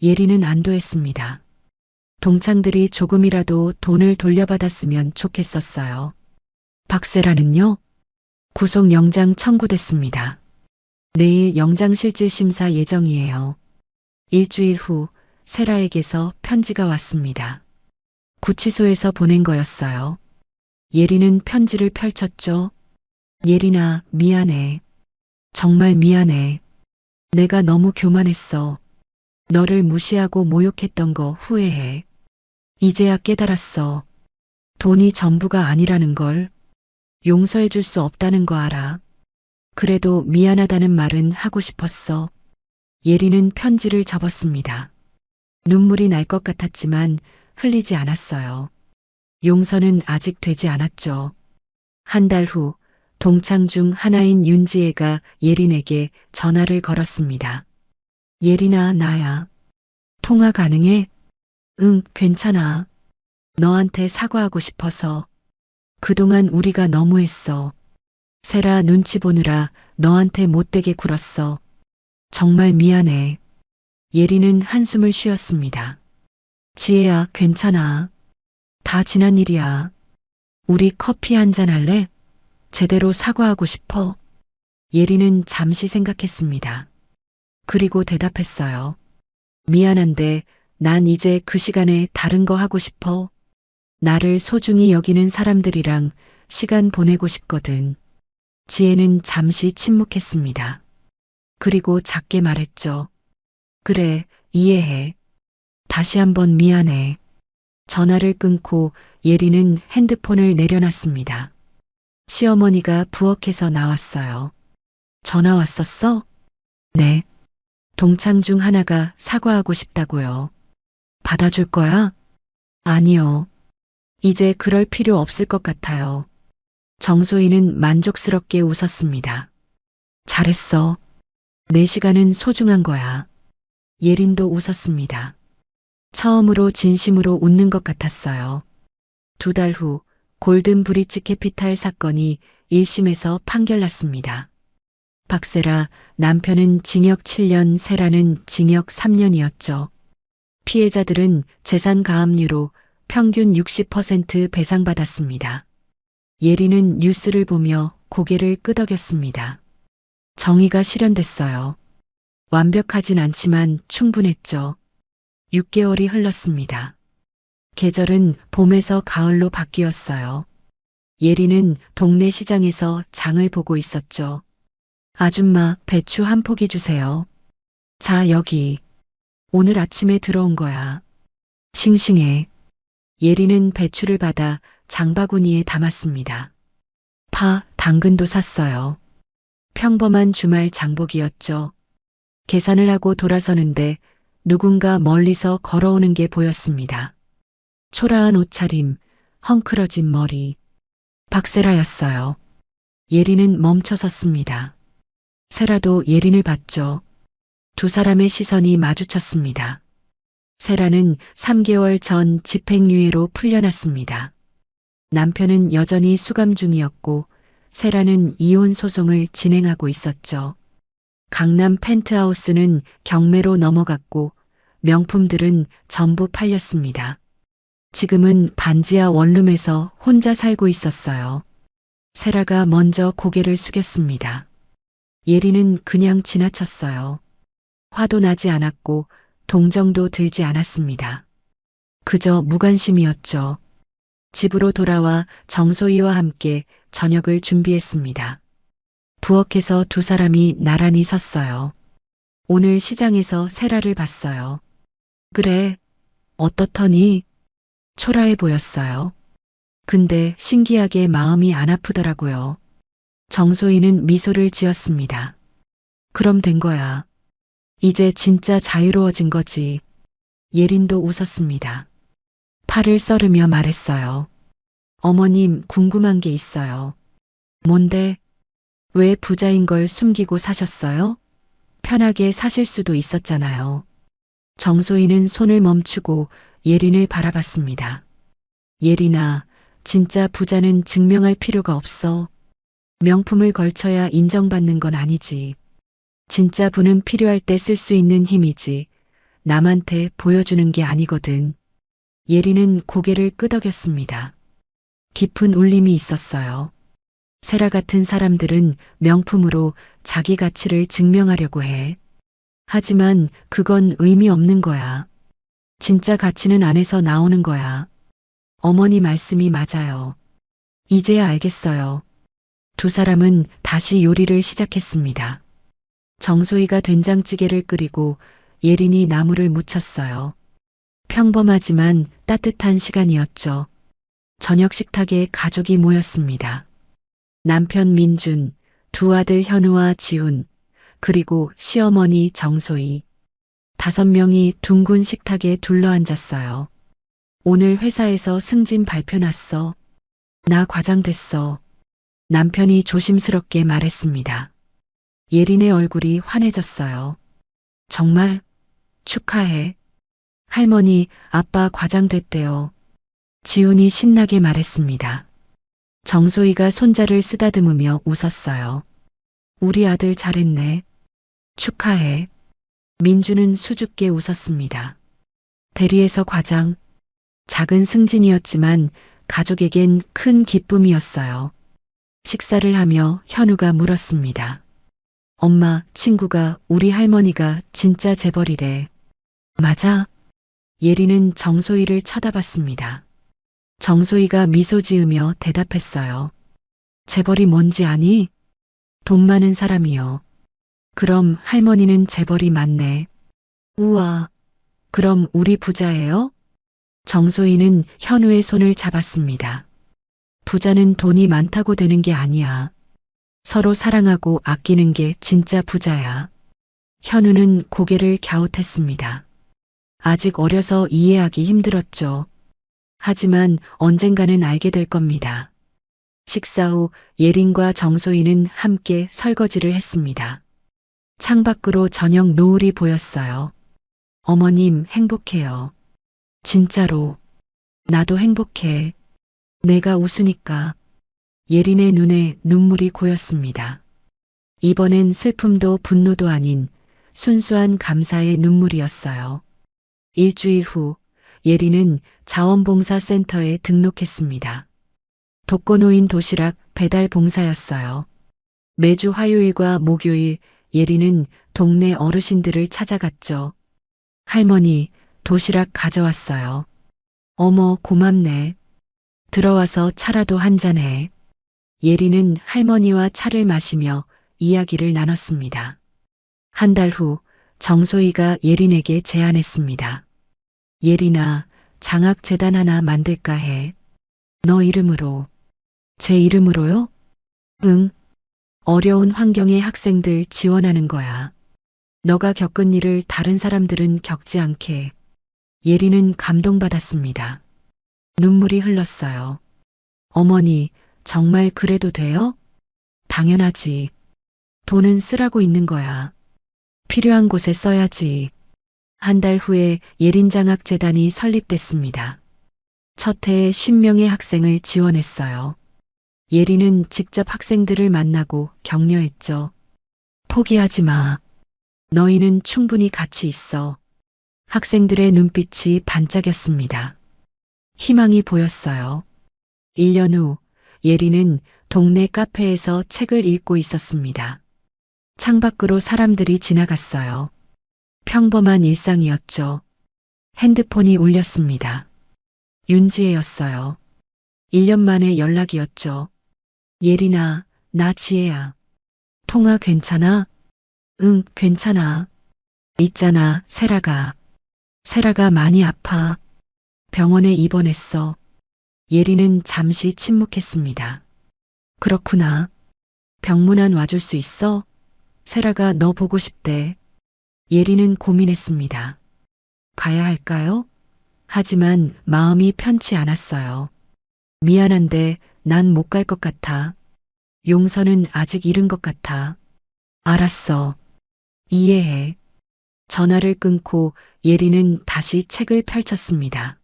예린은 안도했습니다. 동창들이 조금이라도 돈을 돌려받았으면 좋겠었어요. 박세라는요? 구속영장 청구됐습니다. 내일 영장실질심사 예정이에요. 일주일 후 세라에게서 편지가 왔습니다. 구치소에서 보낸 거였어요. 예린은 편지를 펼쳤죠. 예린아, 미안해. 정말 미안해. 내가 너무 교만했어. 너를 무시하고 모욕했던 거 후회해. 이제야 깨달았어. 돈이 전부가 아니라는 걸. 용서해 줄 수 없다는 거 알아. 그래도 미안하다는 말은 하고 싶었어. 예린은 편지를 접었습니다. 눈물이 날 것 같았지만 흘리지 않았어요. 용서는 아직 되지 않았죠. 한 달 후 동창 중 하나인 윤지혜가 예린에게 전화를 걸었습니다. 예린아, 나야. 통화 가능해? 응, 괜찮아. 너한테 사과하고 싶어서. 그동안 우리가 너무했어. 세라 눈치 보느라 너한테 못되게 굴었어. 정말 미안해. 예린은 한숨을 쉬었습니다. 지혜야, 괜찮아. 다 지난 일이야. 우리 커피 한잔 할래? 제대로 사과하고 싶어. 예린은 잠시 생각했습니다. 그리고 대답했어요. 미안한데 난 이제 그 시간에 다른 거 하고 싶어. 나를 소중히 여기는 사람들이랑 시간 보내고 싶거든. 지혜는 잠시 침묵했습니다. 그리고 작게 말했죠. 그래, 이해해. 다시 한번 미안해. 전화를 끊고 예린은 핸드폰을 내려놨습니다. 시어머니가 부엌에서 나왔어요. 전화 왔었어? 네. 동창 중 하나가 사과하고 싶다고요. 받아줄 거야? 아니요. 이제 그럴 필요 없을 것 같아요. 정소희는 만족스럽게 웃었습니다. 잘했어. 내 시간은 소중한 거야. 예린도 웃었습니다. 처음으로 진심으로 웃는 것 같았어요. 2달 후 골든 브릿지 캐피탈 사건이 1심에서 판결났습니다. 박세라 남편은 징역 7년, 세라는 징역 3년이었죠. 피해자들은 재산 가압류로 평균 60% 배상받았습니다. 예린은 뉴스를 보며 고개를 끄덕였습니다. 정의가 실현됐어요. 완벽하진 않지만 충분했죠. 6개월이 흘렀습니다. 계절은 봄에서 가을로 바뀌었어요. 예린은 동네 시장에서 장을 보고 있었죠. 아줌마, 배추 한 포기 주세요. 자, 여기. 오늘 아침에 들어온 거야. 싱싱해. 예리는 배추를 받아 장바구니에 담았습니다. 파, 당근도 샀어요. 평범한 주말 장복이었죠. 계산을 하고 돌아서는데 누군가 멀리서 걸어오는 게 보였습니다. 초라한 옷차림, 헝클어진 머리. 박세라였어요. 예린은 멈춰 섰습니다. 세라도 예린을 봤죠. 두 사람의 시선이 마주쳤습니다. 세라는 3개월 전 집행유예로 풀려났습니다. 남편은 여전히 수감 중이었고 세라는 이혼 소송을 진행하고 있었죠. 강남 펜트하우스는 경매로 넘어갔고 명품들은 전부 팔렸습니다. 지금은 반지하 원룸에서 혼자 살고 있었어요. 세라가 먼저 고개를 숙였습니다. 예리는 그냥 지나쳤어요. 화도 나지 않았고 동정도 들지 않았습니다. 그저 무관심이었죠. 집으로 돌아와 정소희와 함께 저녁을 준비했습니다. 부엌에서 두 사람이 나란히 섰어요. 오늘 시장에서 세라를 봤어요. 그래, 어떻더니? 초라해 보였어요. 근데 신기하게 마음이 안 아프더라고요. 정소희는 미소를 지었습니다. 그럼 된 거야. 이제 진짜 자유로워진 거지. 예린도 웃었습니다. 팔을 썰으며 말했어요. 어머님, 궁금한 게 있어요. 뭔데? 왜 부자인 걸 숨기고 사셨어요? 편하게 사실 수도 있었잖아요. 정소희는 손을 멈추고 예린을 바라봤습니다. 예린아, 진짜 부자는 증명할 필요가 없어. 명품을 걸쳐야 인정받는 건 아니지. 진짜 부는 필요할 때 쓸 수 있는 힘이지. 남한테 보여주는 게 아니거든. 예린은 고개를 끄덕였습니다. 깊은 울림이 있었어요. 세라 같은 사람들은 명품으로 자기 가치를 증명하려고 해. 하지만 그건 의미 없는 거야. 진짜 가치는 안에서 나오는 거야. 어머니 말씀이 맞아요. 이제야 알겠어요. 두 사람은 다시 요리를 시작했습니다. 정소희가 된장찌개를 끓이고 예린이 나물을 무쳤어요. 평범하지만 따뜻한 시간이었죠. 저녁 식탁에 가족이 모였습니다. 남편 민준, 두 아들 현우와 지훈, 그리고 시어머니 정소희. 5명이 둥근 식탁에 둘러앉았어요. 오늘 회사에서 승진 발표 났어. 나 과장됐어. 남편이 조심스럽게 말했습니다. 예린의 얼굴이 환해졌어요. 정말? 축하해. 할머니, 아빠 과장됐대요. 지훈이 신나게 말했습니다. 정소희가 손자를 쓰다듬으며 웃었어요. 우리 아들 잘했네. 축하해. 민주는 수줍게 웃었습니다. 대리에서 과장. 작은 승진이었지만 가족에겐 큰 기쁨이었어요. 식사를 하며 현우가 물었습니다. 엄마, 친구가 우리 할머니가 진짜 재벌이래. 맞아? 예린은 정소희를 쳐다봤습니다. 정소희가 미소 지으며 대답했어요. 재벌이 뭔지 아니? 돈 많은 사람이요. 그럼 할머니는 재벌이 맞네. 우와, 그럼 우리 부자예요? 정소희는 현우의 손을 잡았습니다. 부자는 돈이 많다고 되는 게 아니야. 서로 사랑하고 아끼는 게 진짜 부자야. 현우는 고개를 갸웃했습니다. 아직 어려서 이해하기 힘들었죠. 하지만 언젠가는 알게 될 겁니다. 식사 후 예린과 정소희는 함께 설거지를 했습니다. 창밖으로 저녁 노을이 보였어요. 어머님 행복해요. 진짜로. 나도 행복해. 내가 웃으니까. 예린의 눈에 눈물이 고였습니다. 이번엔 슬픔도 분노도 아닌 순수한 감사의 눈물이었어요. 일주일 후 예린은 자원봉사센터에 등록했습니다. 독거노인 도시락 배달 봉사였어요. 매주 화요일과 목요일 예린은 동네 어르신들을 찾아갔죠. 할머니, 도시락 가져왔어요. 어머, 고맙네. 들어와서 차라도 한잔해. 예린은 할머니와 차를 마시며 이야기를 나눴습니다. 한 달 후 정소희가 예린에게 제안했습니다. 예린아, 장학재단 하나 만들까 해. 너 이름으로. 제 이름으로요? 응. 어려운 환경의 학생들 지원하는 거야. 너가 겪은 일을 다른 사람들은 겪지 않게. 예리는 감동받았습니다. 눈물이 흘렀어요. 어머니, 정말 그래도 돼요? 당연하지. 돈은 쓰라고 있는 거야. 필요한 곳에 써야지. 한 달 후에 예린장학재단이 설립됐습니다. 첫 해에 10명의 학생을 지원했어요. 예리는 직접 학생들을 만나고 격려했죠. 포기하지 마. 너희는 충분히 가치 있어. 학생들의 눈빛이 반짝였습니다. 희망이 보였어요. 1년 후 예리는 동네 카페에서 책을 읽고 있었습니다. 창밖으로 사람들이 지나갔어요. 평범한 일상이었죠. 핸드폰이 울렸습니다. 윤지혜였어요. 1년 만에 연락이었죠. 예린아, 나 지혜야. 통화 괜찮아? 응, 괜찮아. 있잖아, 세라가 많이 아파. 병원에 입원했어. 예리는 잠시 침묵했습니다. 그렇구나. 병문안 와줄 수 있어? 세라가 너 보고 싶대. 예리는 고민했습니다. 가야 할까요? 하지만 마음이 편치 않았어요. 미안한데 난 못 갈 것 같아. 용서는 아직 이른 것 같아. 알았어. 이해해. 전화를 끊고 예리는 다시 책을 펼쳤습니다.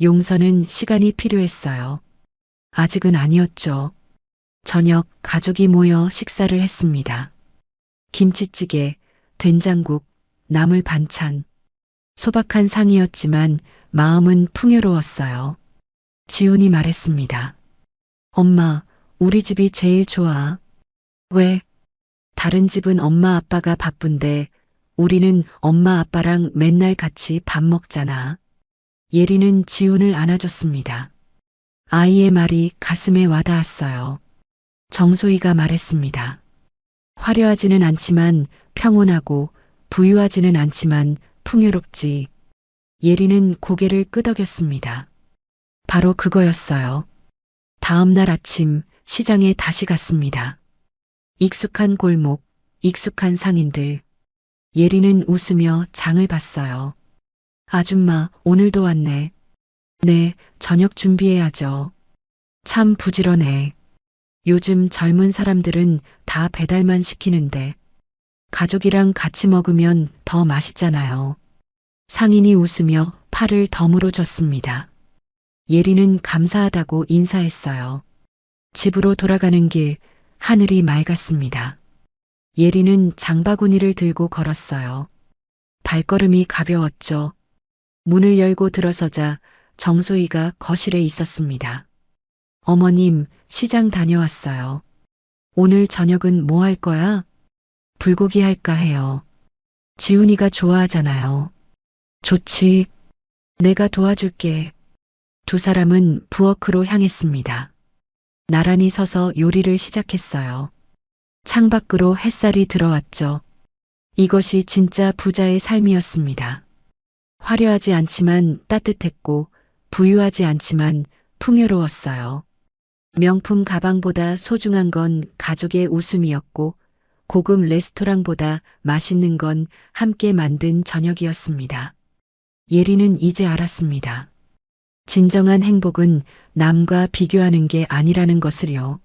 용서는 시간이 필요했어요. 아직은 아니었죠. 저녁 가족이 모여 식사를 했습니다. 김치찌개, 된장국, 나물 반찬. 소박한 상이었지만 마음은 풍요로웠어요. 지훈이 말했습니다. 엄마, 우리 집이 제일 좋아. 왜? 다른 집은 엄마 아빠가 바쁜데 우리는 엄마 아빠랑 맨날 같이 밥 먹잖아. 예리는 지훈을 안아줬습니다. 아이의 말이 가슴에 와닿았어요. 정소희가 말했습니다. 화려하지는 않지만 평온하고 부유하지는 않지만 풍요롭지. 예리는 고개를 끄덕였습니다. 바로 그거였어요. 다음 날 아침 시장에 다시 갔습니다. 익숙한 골목, 익숙한 상인들. 예리는 웃으며 장을 봤어요. 아줌마, 오늘도 왔네. 네, 저녁 준비해야죠. 참 부지런해. 요즘 젊은 사람들은 다 배달만 시키는데 가족이랑 같이 먹으면 더 맛있잖아요. 상인이 웃으며 팔을 덤으로 줬습니다. 예리는 감사하다고 인사했어요. 집으로 돌아가는 길, 하늘이 맑았습니다. 예리는 장바구니를 들고 걸었어요. 발걸음이 가벼웠죠. 문을 열고 들어서자 정소희가 거실에 있었습니다. 어머님, 시장 다녀왔어요. 오늘 저녁은 뭐 할 거야? 불고기 할까 해요. 지훈이가 좋아하잖아요. 좋지. 내가 도와줄게. 두 사람은 부엌으로 향했습니다. 나란히 서서 요리를 시작했어요. 창밖으로 햇살이 들어왔죠. 이것이 진짜 부자의 삶이었습니다. 화려하지 않지만 따뜻했고 부유하지 않지만 풍요로웠어요. 명품 가방보다 소중한 건 가족의 웃음이었고 고급 레스토랑보다 맛있는 건 함께 만든 저녁이었습니다. 예리는 이제 알았습니다. 진정한 행복은 남과 비교하는 게 아니라는 것을요.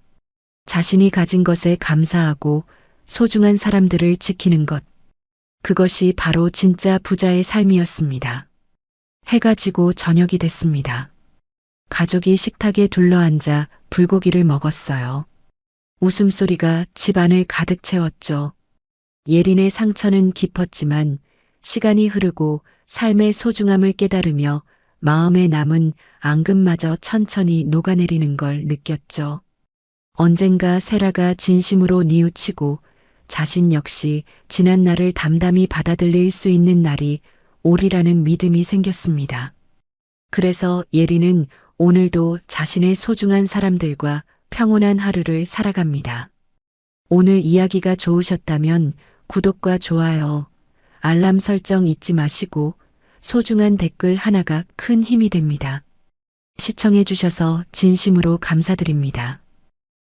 자신이 가진 것에 감사하고 소중한 사람들을 지키는 것. 그것이 바로 진짜 부자의 삶이었습니다. 해가 지고 저녁이 됐습니다. 가족이 식탁에 둘러앉아 불고기를 먹었어요. 웃음소리가 집안을 가득 채웠죠. 예린의 상처는 깊었지만 시간이 흐르고 삶의 소중함을 깨달으며 마음에 남은 앙금마저 천천히 녹아내리는 걸 느꼈죠. 언젠가 세라가 진심으로 뉘우치고 자신 역시 지난 날을 담담히 받아들일 수 있는 날이 오리라는 믿음이 생겼습니다. 그래서 예리는 오늘도 자신의 소중한 사람들과 평온한 하루를 살아갑니다. 오늘 이야기가 좋으셨다면 구독과 좋아요, 알람 설정 잊지 마시고 소중한 댓글 하나가 큰 힘이 됩니다. 시청해 주셔서 진심으로 감사드립니다.